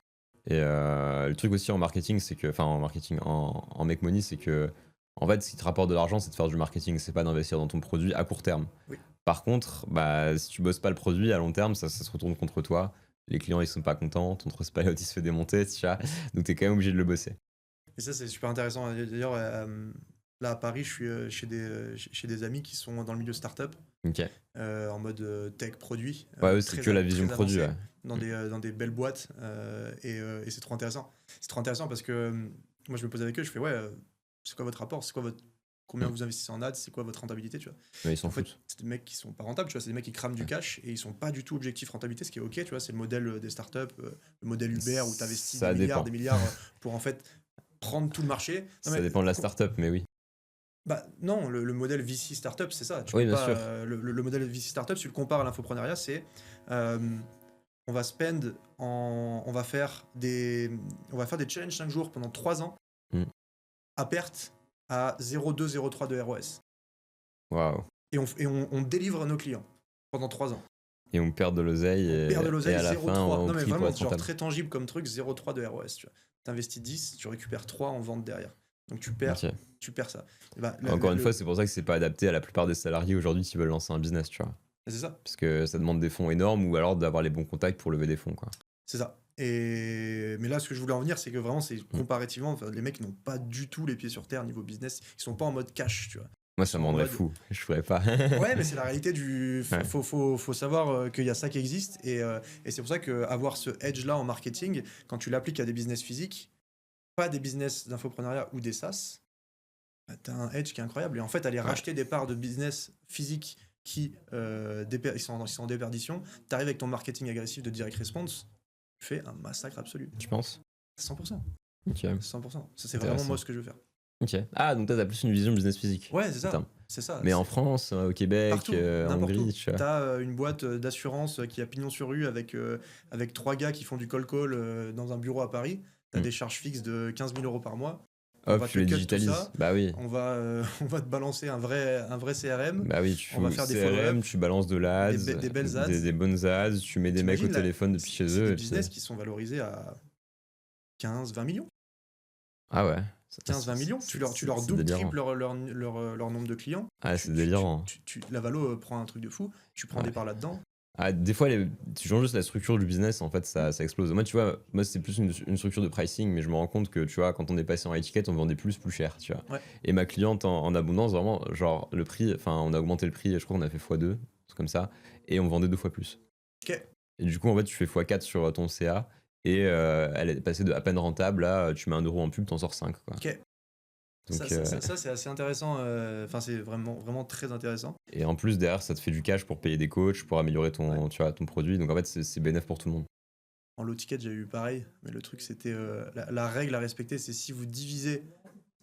Et le truc aussi en marketing, c'est que, enfin en marketing, en make money, c'est que, en fait, ce qui te rapporte de l'argent, c'est de faire du marketing, c'est pas d'investir dans ton produit à court terme. Oui. Par contre, bah, si tu bosses pas le produit à long terme, ça se retourne contre toi. Les clients, ils sont pas contents, ton trust pilot, il se fait démonter, tu vois. Donc t'es quand même obligé de le bosser. Et ça, c'est super intéressant. D'ailleurs, là à Paris, je suis chez des amis qui sont dans le milieu startup, Ok. en mode tech produit, Ouais, eux, c'est très que la vision très produit, avancé, ouais. dans des belles boîtes. Et c'est trop intéressant. C'est trop intéressant parce que moi, je me pose avec eux, je fais, ouais, c'est quoi votre rapport? Combien Mm. vous investissez en ads? C'est quoi votre rentabilité, tu vois? Mais ils s'en En fait, foutent. c'est des mecs qui sont pas rentables, tu vois, c'est des mecs qui crament du cash et ils sont pas du tout objectifs rentabilité, ce qui est ok, tu vois, c'est le modèle des startups, le modèle Uber où tu investis Ça dépend. des milliards pour en fait prendre tout le marché. Non, Ça mais dépend de la startup, mais oui. bah non, le modèle VC startup, c'est ça. Tu Oui, peux bien pas, sûr. le modèle VC startup, si tu le compares à l'infoprenariat, c'est euh, on va spend on va faire des challenges 5 jours pendant 3 ans Mm. à perte à 0,2, 0,3 de ROS. Waouh. Et on délivre à nos clients pendant 3 ans. Et on perd de l'oseille On perd de et l'oseille à la 0,3. fin, on Non mais prie pour vraiment, être genre rentable. très tangible comme truc, 0,3 de ROS. Tu vois. T'investis 10, tu récupères 3 en vente derrière. Donc tu perds, Ok. tu perds ça. Et bah, Encore une fois, c'est pour ça que c'est pas adapté à la plupart des salariés aujourd'hui qui veulent lancer un business, tu vois. c'est ça. Parce que ça demande des fonds énormes ou alors d'avoir les bons contacts pour lever des fonds, quoi. C'est ça. Mais là, ce que je voulais en venir, c'est que vraiment, c'est comparativement, enfin, les mecs n'ont pas du tout les pieds sur terre niveau business. Ils sont pas en mode cash, tu vois. Moi, Ils ça sont me en rendrait mode- fou. Je pourrais pas. Ouais, mais c'est la réalité du. Ouais. Faut savoir qu'il y a ça qui existe. Et c'est pour ça qu'avoir ce edge-là en marketing, quand tu l'appliques à des business physiques, pas des business d'infoprenariat ou des SaaS, bah, t'as un edge qui est incroyable. Et en fait, aller racheter des parts de business physiques qui ils sont en déperdition, t'arrives avec ton marketing agressif de direct response, tu fais un massacre absolu. Tu penses? 100%. Ok. 100%. Ça, c'est vraiment Intéressant. moi ce que je veux faire. Ok. Ah, donc toi, t'as plus une vision business physique. Ouais, c'est ça. Putain. C'est ça. Mais en c'est- France, au Québec, Partout, en n'importe où. Hongrie, tu vois. T'as une boîte d'assurance qui a pignon sur rue avec 3 gars qui font du call dans un bureau à Paris. T'as Mm. des charges fixes de 15 000 euros par mois. On Hop, va tu te les cut tout digitalises. ça. Bah oui. On va te balancer un vrai CRM. Bah oui, tu On va faire des CRM, follow-up, tu balances de l'ads, des belles ads. des bonnes ads, tu mets des mecs au T'imagines, là, téléphone depuis chez c'est eux. des Et puis... business qui sont valorisés à 15-20 millions. Ah ouais. 15-20 millions. Tu leur c'est doubles, délirant. triples leur nombre de clients. Ah, c'est délirant. La Valo prend un truc de fou. Tu prends Ouais. des parts là-dedans. Ah, des fois, tu changes juste la structure du business, en fait, ça explose. Moi, tu vois, c'est plus une structure de pricing, mais je me rends compte que, tu vois, quand on est passé en étiquette, on vendait plus cher, tu vois. Ouais. Et ma cliente en abondance, vraiment, genre, le prix, enfin, on a augmenté le prix, je crois qu'on a fait x2, c'est comme ça, et on vendait 2 fois plus. Ok. Et du coup, en fait, tu fais x4 sur ton CA, et elle est passée de à peine rentable à tu mets 1 euro en pub, t'en sors 5, quoi. Ok. Donc, Ça, c'est assez intéressant. Enfin, c'est vraiment très intéressant. et en plus, derrière, ça te fait du cash pour payer des coachs, pour améliorer tu vois, ton produit. Donc, en fait, c'est bénéf pour tout le monde. En low ticket, j'ai eu pareil, mais le truc, c'était la règle à respecter, c'est si vous divisez.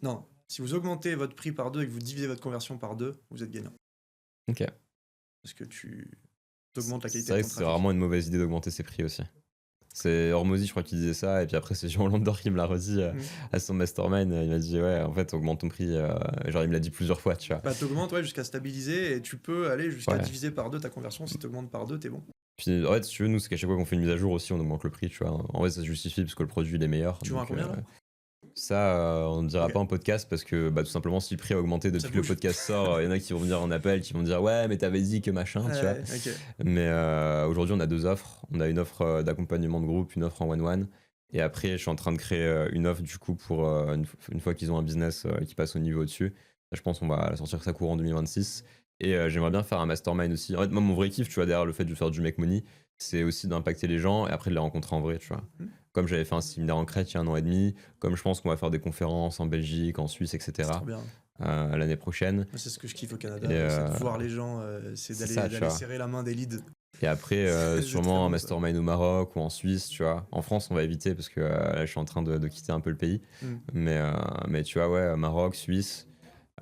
Non, si vous augmentez votre prix par 2 et que vous divisez votre conversion par 2, vous êtes gagnant. Ok. Parce que tu augmentes la qualité C'est vrai de que ton c'est trafic. rarement une mauvaise idée d'augmenter ses prix aussi. C'est Hormozy, je crois, qui disait ça, et puis après, c'est Jean Landor qui me l'a redit à son mastermind. Il m'a dit, ouais, en fait, augmente ton prix. Genre, il me l'a dit plusieurs fois, tu vois. Bah, t'augmentes jusqu'à stabiliser et tu peux aller jusqu'à Ouais. diviser par 2 ta conversion. Si t'augmentes par 2, t'es bon. Puis, en fait, si tu veux, nous, c'est qu'à chaque fois qu'on fait une mise à jour aussi, on augmente le prix, tu vois. En vrai, ça se justifie parce que le produit, il est meilleur. Tu vends à donc, combien là Ça, on ne dira Ok. pas en podcast parce que tout simplement, si le prix a augmenté depuis Ça que le bouge. podcast sort, il y en a qui vont venir en appel, qui vont dire ouais, mais t'avais dit que machin, tu vois. Ouais, ok. Mais aujourd'hui, on a 2 offres. On a une offre d'accompagnement de groupe, une offre en one-one. Et après, je suis en train de créer une offre du coup pour une fois qu'ils ont un business qui passe au niveau au-dessus. Je pense qu'on va la sortir ça courant 2026. Et j'aimerais bien faire un mastermind aussi. En fait, moi, mon vrai kiff, tu vois, derrière le fait de faire du make money, c'est aussi d'impacter les gens et après de les rencontrer en vrai, tu vois. Hmm. Comme j'avais fait un séminaire en Crète il y a 1 an et demi, comme je pense qu'on va faire des conférences en Belgique, en Suisse, C'est etc. trop bien. L'année prochaine. Moi, c'est ce que je kiffe au Canada, Et, c'est de voir les gens, c'est c'est ça, tu d'aller vois. serrer la main des leads. Et après, C'est très sûrement un bon, ça. mastermind au Maroc ou en Suisse, tu vois. En France, on va éviter parce que là, je suis en train de quitter un peu le pays. Hmm. Mais tu vois, ouais, Maroc, Suisse.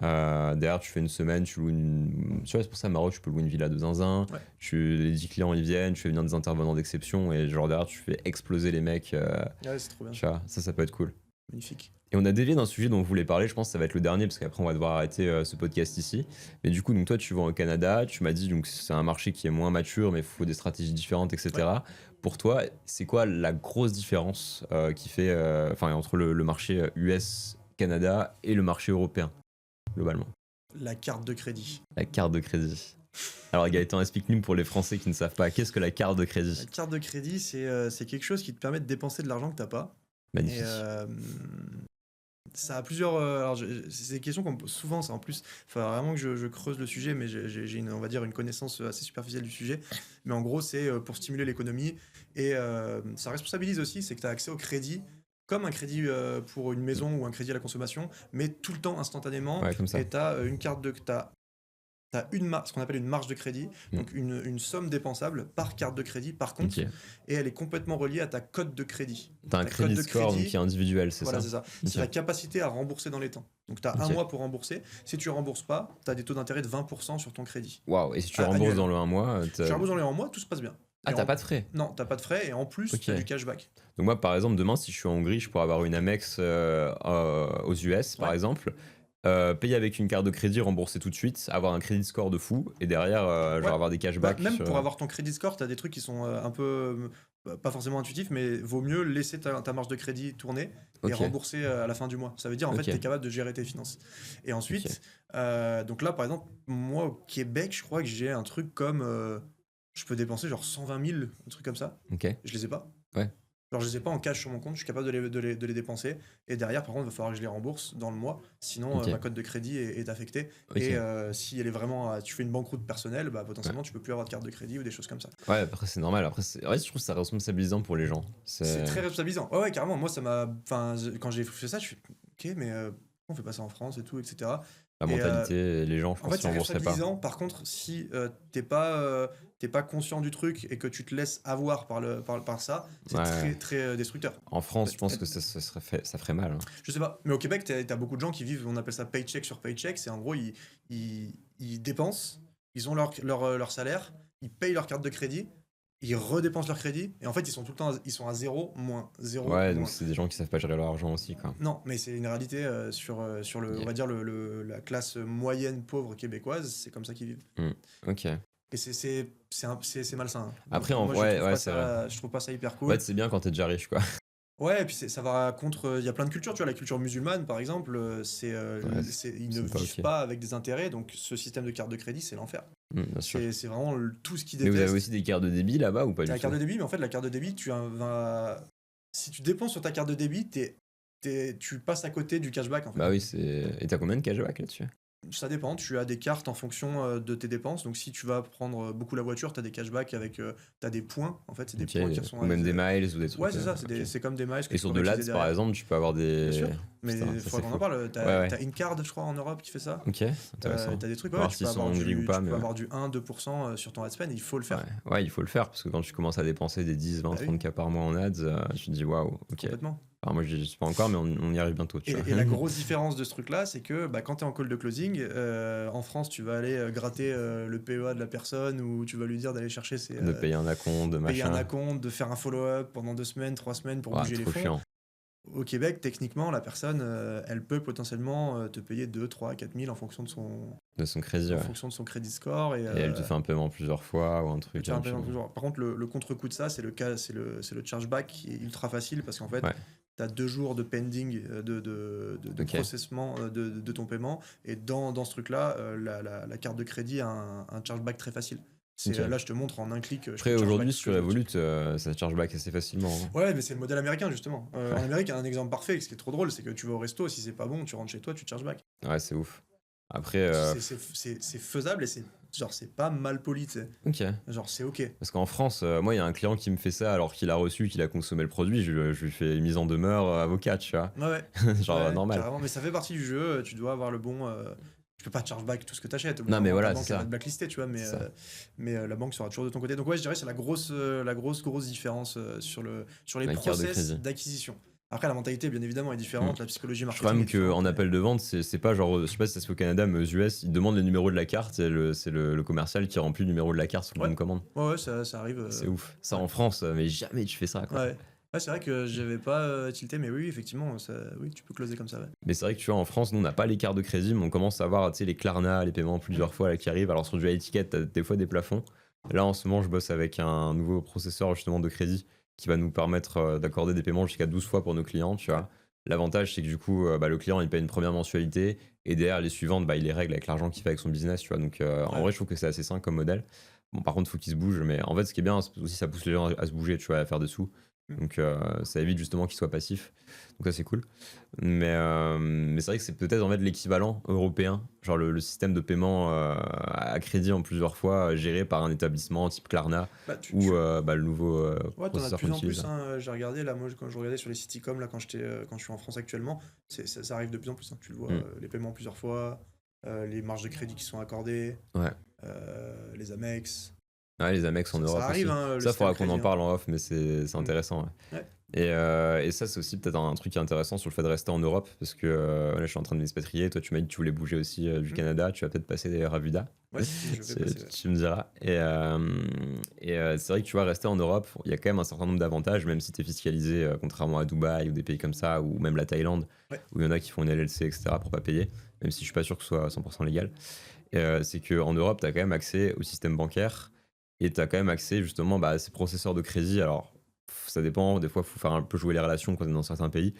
Derrière, tu fais une semaine, tu loues une. Tu vois, c'est pour ça, Maroc, tu peux louer une villa de zinzin. Ouais. Les 10 clients, ils viennent, tu fais venir des intervenants d'exception et genre derrière, tu fais exploser les mecs. Ouais, c'est trop bien. Tu vois, ça peut être cool. Magnifique. Et on a dévié d'un sujet dont vous voulez parler, je pense que ça va être le dernier parce qu'après on va devoir arrêter ce podcast ici. Mais du coup, donc toi tu vas au Canada, tu m'as dit donc c'est un marché qui est moins mature mais il faut des stratégies différentes, etc. Ouais. Pour toi, c'est quoi la grosse différence qui fait entre le marché US, Canada et le marché européen, globalement? La carte de crédit. La carte de crédit. Alors Gaëtan, explique-nous pour les Français qui ne savent pas, qu'est-ce que la carte de La crédit? carte de crédit, c'est quelque chose qui te permet de dépenser de l'argent que t'as pas. Magnifique. Et ça a plusieurs. Alors, c'est des questions qu'on me pose souvent. Ça, en plus, il faut vraiment que je creuse le sujet, mais j'ai on va dire, une connaissance assez superficielle du sujet. Mais en gros, c'est pour stimuler l'économie. Et ça responsabilise aussi, c'est que tu as accès au crédit, comme un crédit pour une maison ou un crédit à la consommation, mais tout le temps, instantanément. Ouais, comme ça. Et tu as une carte de. T'as ce qu'on appelle une marge de crédit, donc une somme dépensable par carte de crédit, par contre, Ok. et elle est complètement reliée à ta cote de crédit. T'as un Ta cote crédit de score donc, crédit, qui est individuel, c'est voilà, ça? c'est ça. Ok. C'est la capacité à rembourser dans les temps. Donc, tu as un Ok. mois pour rembourser. Si tu rembourses pas, tu as des taux d'intérêt de 20% sur ton crédit. Waouh, et si tu Ah, rembourses annuel. dans le 1 mois, Si tu rembourses dans les 1 mois, tout se passe bien. Ah, Et t'as pas de frais? Non, t'as pas de frais et en plus, Ok. tu as du cashback. Donc moi, par exemple, demain, si je suis en Hongrie, je pourrais avoir une Amex aux US, par Ouais. exemple, payer avec une carte de crédit, rembourser tout de suite, avoir un crédit score de fou, et derrière, genre Ouais. avoir des cashbacks. Même pour avoir ton crédit score, tu as des trucs qui sont un peu, pas forcément intuitifs, mais vaut mieux laisser ta marge de crédit tourner et Ok. rembourser à la fin du mois. Ça veut dire, en fait, Ok. tu es capable de gérer tes finances. Et ensuite, donc là, par exemple, moi, au Québec, je crois que j'ai un truc comme... je peux dépenser genre 120 000, un truc comme ça. Ok. Je les ai pas. Ouais. Genre, je les ai pas en cash sur mon compte, je suis capable de les dépenser. Et derrière, par contre, il va falloir que je les rembourse dans le mois. Sinon, Ok. ma cote de crédit est affectée. Ok. Et si elle est vraiment. Tu fais une banqueroute personnelle, bah, potentiellement, tu peux plus avoir de carte de crédit ou des choses comme ça. Ouais, après, c'est normal. Après, ouais, je trouve ça responsabilisant pour les gens. C'est très responsabilisant. Ouais, carrément. Moi, ça m'a. Enfin, quand j'ai fait ça, je suis ok, mais pourquoi on fait pas ça en France et tout, etc. La mentalité, les gens, je En pense fait, qu'ils c'est rembourseraient pas. responsabilisant. Par contre, si t'es pas conscient du truc et que tu te laisses avoir par ça, c'est Ouais. très, très destructeur. En France, je pense que ça ferait mal. Hein. Je sais pas, mais au Québec, t'as beaucoup de gens qui vivent, on appelle ça paycheck sur paycheck. C'est en gros, ils dépensent, ils ont leur salaire, ils payent leur carte de crédit, ils redépensent leur crédit, et en fait, ils sont tout le temps, ils sont à zéro, moins, zéro, Ouais, moins. donc c'est des gens qui savent pas gérer leur argent aussi, quoi. Non, mais c'est une réalité sur le, Ok. on va dire la classe moyenne pauvre québécoise, c'est comme ça qu'ils vivent. Ok. Et c'est malsain. Hein. Après, Moi, ouais, je trouve pas c'est ça, je trouve pas ça hyper En cool. fait, c'est bien quand t'es déjà riche, quoi. Ouais, et puis ça va contre. Il y a plein de cultures, tu vois. La culture musulmane, par exemple, Ouais, ils ne c'est pas vivent ok. pas avec des intérêts, donc ce système de carte de crédit, c'est l'enfer. Bien sûr. C'est vraiment tout ce qu'ils Mais vous avez détestent. aussi des cartes de débit là-bas ou pas T'as du la tout? carte de débit, mais en fait, la carte de débit, si tu dépenses sur ta carte de débit, tu passes à côté du cashback, en fait. Bah oui, Et t'as combien de cashback là-dessus? Ça dépend, tu as des cartes en fonction de tes dépenses. Donc si tu vas prendre beaucoup la voiture, tu as des cashbacks avec. Tu as des points, en fait, c'est des Ok, points qui sont. ou même des miles ou des trucs. Ouais, c'est ça, ok. c'est comme des miles que Et tu sur peux de utiliser l'ADS, par derrière. exemple, tu peux avoir des. Bien sûr. Mais Putain, il ça, faudra c'est qu'on en fou. parle. Ouais. T'as Incard, je crois, en Europe qui fait ça. Ok, intéressant. T'as des trucs, On va ouais, voir tu s'ils peux sont en avoir Hongrie ou pas, tu mais peux ouais. avoir du 1-2% sur ton ad spend, et il faut le faire Ouais, il faut le faire parce que quand tu commences à dépenser des 10, 20, Bah oui. 30K par mois en ads, tu te dis waouh, ok. complètement. Alors moi, je sais pas encore, mais on y arrive bientôt. Tu vois. Et la grosse différence de ce truc-là, c'est que quand tu es en call de closing, en France, tu vas aller gratter le PEA de la personne ou tu vas lui dire d'aller chercher ses. De payer un acompte, de payer un machin. acompte, de faire un follow-up pendant 2 semaines, 3 semaines pour Ouais, bouger les trop fonds. chiant. Au Québec, techniquement, la personne, elle peut potentiellement te payer 2, 3, 4 000 en fonction de De son crédit, ouais. crédit score. Et, Et elle te fait un paiement plusieurs fois ou un truc. tu as un hein, paiement tu vois. toujours. Par contre, le contre-coup de ça, c'est le chargeback qui est ultra facile parce qu'en fait, Ouais. as 2 jours de pending, de Ok. processement de ton paiement. Et dans ce truc-là, la carte de crédit a un chargeback très facile. Ok. Là, je te montre en un clic, je Après, te chargeback aujourd'hui, tout ce que sur je veux dessus. Revolut, ça se charge back assez facilement, hein. Ouais, mais c'est le modèle américain, justement. En Ouais. Amérique, un exemple parfait, ce qui est trop drôle, c'est que tu vas au resto, si c'est pas bon, tu rentres chez toi, tu te chargeback. Ouais, c'est ouf. Après, C'est faisable et c'est pas mal poli, tu sais. ok. Genre, c'est ok. Parce qu'en France, moi, il y a un client qui me fait ça alors qu'il a reçu, qu'il a consommé le produit, je lui fais une mise en demeure avocat, tu vois. Ouais, ouais. Genre Ouais, normal. carrément, mais ça fait partie du jeu, tu dois avoir le bon. Tu peux pas chargeback tout ce que t'achètes. Au bout Non, d'un mais moment, ta voilà, banque c'est elle va ça. te blacklister, tu vois, C'est ça. mais la banque sera toujours de ton côté. Donc, ouais, je dirais que c'est la grosse différence sur les La carte de process crédit. d'acquisition. Après, la mentalité, bien évidemment, est différente, la psychologie Je crois marketing est même différente. qu'en appel de vente, c'est pas genre, je sais pas si ça se fait au Canada, mais aux US, ils demandent les numéros de la carte et c'est le commercial qui remplit le numéro de la carte sur le Ouais, bon de commande. ouais, ça arrive. C'est ouf. Ça Ouais. en France, mais jamais tu fais ça, quoi. Ouais. Ouais, c'est vrai que j'avais pas tilté, mais oui, effectivement, oui, tu peux closer comme ça, ouais. Mais c'est vrai que tu vois, en France, nous, on n'a pas les cartes de crédit, mais on commence à avoir, tu sais, les Klarna, les paiements plusieurs fois là, qui arrivent. Alors sur du high ticket, t'as des fois des plafonds. Là, en ce moment, je bosse avec un nouveau processeur justement de crédit qui va nous permettre d'accorder des paiements jusqu'à 12 fois pour nos clients, tu vois. L'avantage, c'est que du coup, le client, il paye une première mensualité et derrière les suivantes, il les règle avec l'argent qu'il fait avec son business, tu vois. Donc, en Ouais. vrai, je trouve que c'est assez sain comme modèle. Bon, par contre, il faut qu'il se bouge, mais en fait, ce qui est bien, c'est aussi ça pousse les gens à se bouger, tu vois, à faire des sous. Mm. Donc, ça évite justement qu'ils soient passifs. Donc, ça, c'est cool. Mais c'est vrai que c'est peut-être en fait l'équivalent européen, genre le système de paiement à crédit en plusieurs fois géré par un établissement type Klarna Bah, ou le nouveau ouais, t'en as de processeur plus qu'on en utilise. plus, hein. J'ai regardé, là, moi, quand je regardais sur les Citycom, là, quand je suis en France actuellement, ça arrive de plus en plus, hein. Tu le vois, Mm. les paiements plusieurs fois, les marges de crédit qui sont accordées, Ouais. les Amex. Ouais, les Amex en Ça Europe arrive, aussi. hein, le Ça, système faudra qu'on en crédit, hein. parle en off, mais c'est intéressant. Ouais. Ouais. Et ça, c'est aussi peut-être un truc qui est intéressant sur le fait de rester en Europe, parce que là, je suis en train de m'expatrier. Toi, tu m'as dit que tu voulais bouger aussi du Mm. Canada. Tu vas peut-être passer des Ravuda. Ouais, je vais passer, ouais. Tu me diras. Et c'est vrai que tu vois, rester en Europe, il y a quand même un certain nombre d'avantages, même si tu es fiscalisé, contrairement à Dubaï ou des pays comme ça, ou même la Thaïlande, Ouais. où il y en a qui font une LLC, etc., pour pas payer, même si je suis pas sûr que ce soit 100% légal. C'est qu'en Europe, tu as quand même accès au système bancaire et tu as quand même accès justement à ces processeurs de crédit. Alors, ça dépend, des fois, il faut faire un peu jouer les relations quand on est dans certains pays,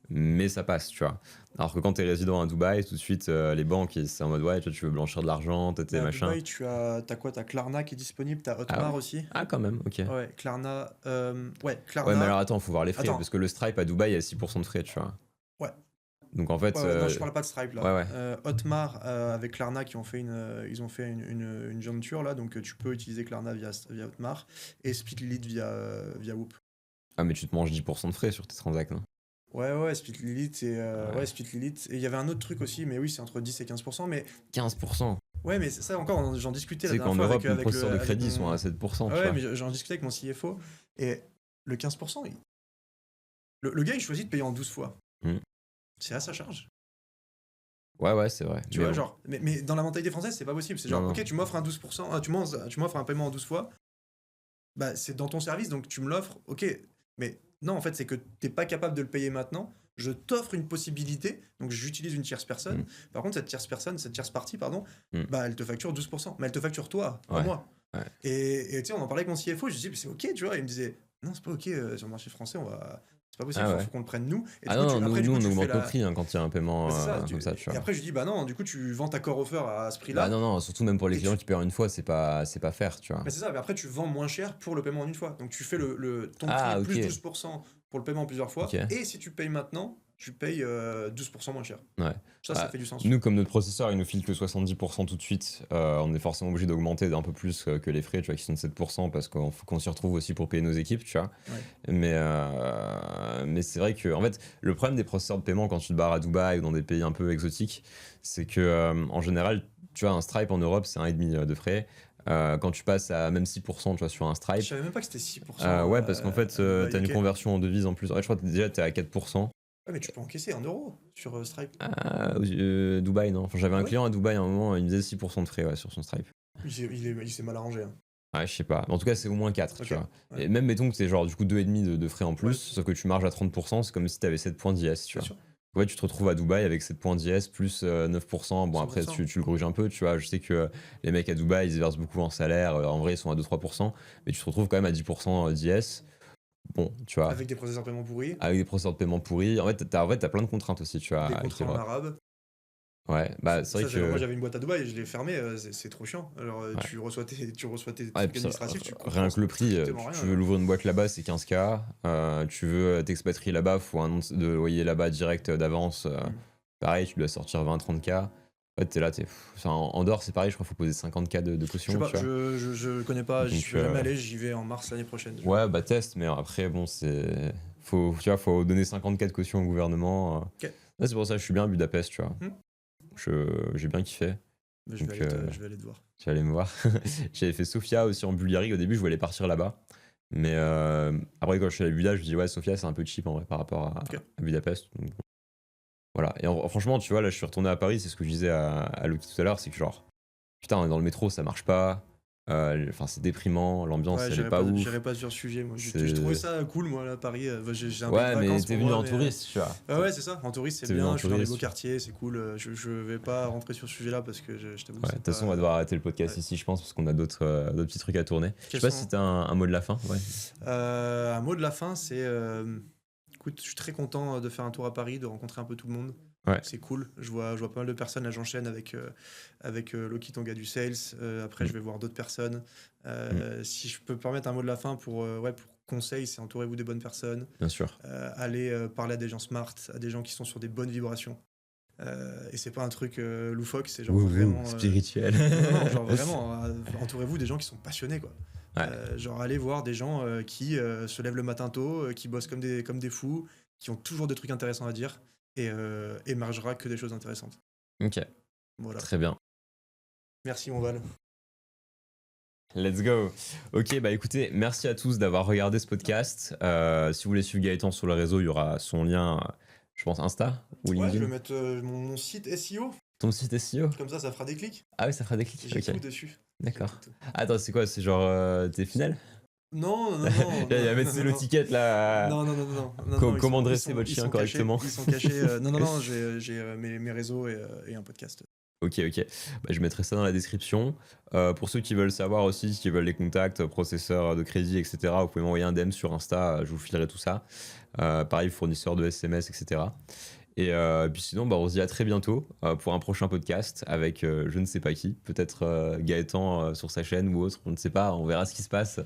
mais ça passe, tu vois. Alors que quand tu es résident à Dubaï, tout de suite, les banques, c'est en mode ouais, tu veux blanchir de l'argent, t'as tes À machins. Dubaï, t'as quoi? T'as Klarna qui est disponible, t'as Ah Hotmart ouais aussi. Ah, quand même, ok. Ouais, Klarna. Ouais, Ouais, mais alors Klarna. attends, faut voir les frais, Attends. parce que le Stripe à Dubaï, il y a 6% de frais, tu vois. Ouais. Donc en fait, Ouais, non, je parle pas de Stripe là. ouais. Hotmart avec Klarna qui ont fait ils ont fait une jointure là, donc tu peux utiliser Klarna via Hotmart et Splitly via Whoop. Ah, mais tu te manges 10% de frais sur tes transactions. Ouais, Splitly et Ouais. ouais, Splitly. Et il y avait un autre truc aussi, mais oui, c'est entre 10 et 15%. Mais 15%. ouais, mais ça encore, j'en discutais Tu la sais qu'en dernière fois Europe, nos processeurs de avec crédit mon- sont à 7%, tu Ouais, vois. mais j'en discutais avec mon CFO et le 15%, le gars il choisit de payer en 12 fois. Mm. C'est à sa charge. Ouais, c'est vrai. Tu Mais vois, bon. genre, mais dans la mentalité française, c'est pas possible. C'est genre, Non, ok, non. tu m'offres un 12%, tu m'offres un paiement en 12 fois, bah c'est dans ton service, donc tu me l'offres, ok. Mais non, en fait, c'est que t'es pas capable de le payer maintenant. Je t'offre une possibilité, donc j'utilise une tierce personne. Mm. Par contre, cette tierce partie, pardon, Mm. bah elle te facture 12%. Mais elle te facture toi, pas Ouais. moi. Ouais. Et tu sais, on en parlait avec mon CFO, je disais, mais c'est ok, tu vois. Il me disait, non, c'est pas ok, sur le marché français, c'est pas possible, Ah ouais. faut qu'on le prenne nous. Et Ah du coup, non, après, nous, on tu augmente fais nos prix hein, quand il y a un paiement Ouais, c'est ça, comme ça, tu Et vois. après, je dis, bah non, du coup, tu vends ta core offer à ce prix-là. Bah non, surtout même pour les Et clients qui payent en une fois, c'est pas faire, tu vois. Mais c'est ça, mais après, tu vends moins cher pour le paiement en une fois. Donc, tu fais ton Ah, prix ok. plus 12% pour le paiement en plusieurs fois. Ok. Et si tu payes maintenant, tu payes 12% moins cher. Ouais. Ça fait du sens. Nous, comme notre processeur, il nous file que 70% tout de suite, on est forcément obligé d'augmenter d'un peu plus que les frais, tu vois, qui sont de 7%, parce qu'on faut qu'on s'y retrouve aussi pour payer nos équipes, tu vois. Ouais. Mais c'est vrai que, en fait, le problème des processeurs de paiement quand tu te barres à Dubaï ou dans des pays un peu exotiques, c'est que, en général, tu vois, un Stripe en Europe, c'est 1,5 de frais. Quand tu passes à même 6%, tu vois, sur un Je Stripe. savais même pas que c'était 6%. Ouais, parce qu'en fait, à Dubaï, t'as une ok. conversion en devise en plus. Ouais, je crois que déjà, t'es à 4%. Ouais, mais tu peux encaisser en euros sur Stripe. Dubaï, non. Enfin, j'avais Ah un ouais client à Dubaï à un moment, il me disait 6% de frais ouais, sur son Stripe. Il s'est mal arrangé, hein. Ouais, je sais pas. Mais en tout cas, c'est au moins 4, Ok. tu vois. Ouais. Et même, mettons que c'est genre du coup 2,5 de frais en plus, Ouais. sauf que tu marges à 30%, c'est comme si t'avais 7 points d'IS, tu Bien vois. sûr. Ouais, tu te retrouves à Dubaï avec 7 points d'IS plus 9%. Bon, après, 100%. tu le gruges un peu, tu vois. Je sais que les mecs à Dubaï, ils versent beaucoup en salaire. En vrai, ils sont à 2-3%. Mais tu te retrouves quand même à 10% d'IS. bon, tu vois, Avec des processeurs paiement pourris, avec des processeurs de paiement pourris. En fait, t'as plein de contraintes aussi, tu vois, des avec les contrats en droits. arabe. Ouais, bah c'est Ça, vrai que. moi j'avais une boîte à Dubaï et je l'ai fermée, c'est trop chiant. Alors Ouais. tu reçois tes Ouais, et trucs puis ça, administratifs, tu rien comprends que le prix, strictement rien. tu veux Genre. l'ouvrir une boîte là-bas, c'est 15K. Tu veux t'expatrier là-bas, faut un nom de loyer là-bas direct d'avance. Mm. Pareil, tu dois sortir 20-30K. En fait, t'es là, enfin, en dehors, c'est pareil, je crois qu'il faut poser 50K de Je sais caution, pas, tu vois. je connais pas, j'y Donc, suis jamais allé, j'y vais en mars l'année prochaine. ouais, bah test, mais après, bon, tu vois, faut donner 50K de caution au gouvernement. Ok. Ouais, c'est pour ça que je suis bien à Budapest, tu vois. Hmm. J'ai bien kiffé. Bah, Donc, je vais aller te voir. tu vas aller me voir. J'avais fait Sofia aussi en Bulgarie. Au début, je voulais partir là-bas. Mais après, quand je suis allé à Budapest, je me dis, ouais, Sofia, c'est un peu cheap en vrai par rapport Ok. à Budapest. Donc, bon. Voilà. Et franchement, tu vois, là, je suis retourné à Paris. C'est ce que je disais à Loki tout à l'heure. C'est que, genre, putain, on est dans le métro, ça marche pas. Enfin, c'est déprimant. L'ambiance, Ouais, elle est pas ouf. j'irai pas sur ce sujet. Moi, C'est- j'ai trouvé ça cool, moi, là, Paris. J'ai un peu de Ouais, mais vacances t'es pour venu moi. en Mais, touriste, tu vois. ouais, c'est ça. En touriste, c'est T'es venu en bien. Je suis dans les touriste. beaux quartiers, c'est cool. Je vais pas rentrer sur ce sujet-là parce que je t'avoue, Ouais, de c'est toute façon, on pas. va devoir arrêter le podcast Ouais. ici, je pense, parce qu'on a d'autres petits trucs à tourner. Je sais Quels pas sont- si t'as un mot de la fin. Ouais. Un mot de la fin, c'est. Écoute, je suis très content de faire un tour à Paris, de rencontrer un peu tout le monde. Ouais. C'est cool. Je vois pas mal de personnes. Là, j'enchaîne avec Loki, ton gars du sales. Après, je vais voir d'autres personnes. Si je peux me permettre un mot de la fin pour conseil, c'est entourez-vous des bonnes personnes. Bien sûr. Allez parler à des gens smart, à des gens qui sont sur des bonnes vibrations. Et c'est pas un truc loufoque, c'est genre vraiment. Spirituel. Non, genre vraiment, entourez-vous des gens qui sont passionnés, quoi. Ouais. Genre allez voir des gens qui se lèvent le matin tôt, qui bossent comme des fous, qui ont toujours des trucs intéressants à dire et émergera que des choses intéressantes. Ok, Voilà. très bien. Merci mon Val. Let's go. Ok, bah écoutez, merci à tous d'avoir regardé ce podcast. Si vous voulez suivre Gaëtan sur le réseau, il y aura son lien, je pense, Insta ou Ouais, je LinkedIn. vais mettre mon site SEO, Ton site SEO. comme ça fera des clics. Ah oui, ça fera des clics. J'ai Ok, tout dessus. d'accord. J'ai tout. Attends, c'est quoi? C'est genre tes finales? Non, non, non. Il y a non, mettre non, le non. ticket là. Non, non, non, non, non, non, Comment ils dresser sont- votre ils chien sont cachés, correctement? Ils sont cachés. Non, non, non, j'ai mes réseaux et un podcast. Ok, ok. Bah, je mettrai ça dans la description. Pour ceux qui veulent savoir aussi, qui veulent les contacts, processeurs de crédit, etc., vous pouvez m'envoyer un DM sur Insta, je vous filerai tout ça. Pareil, fournisseur de SMS, etc. Et puis sinon, bah, on se dit à très bientôt pour un prochain podcast avec je ne sais pas qui, peut-être Gaëtan sur sa chaîne ou autre, on ne sait pas, on verra ce qui se passe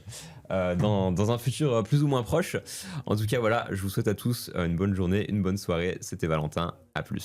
dans un futur plus ou moins proche. En tout cas, voilà, je vous souhaite à tous une bonne journée, une bonne soirée. C'était Valentin, à plus.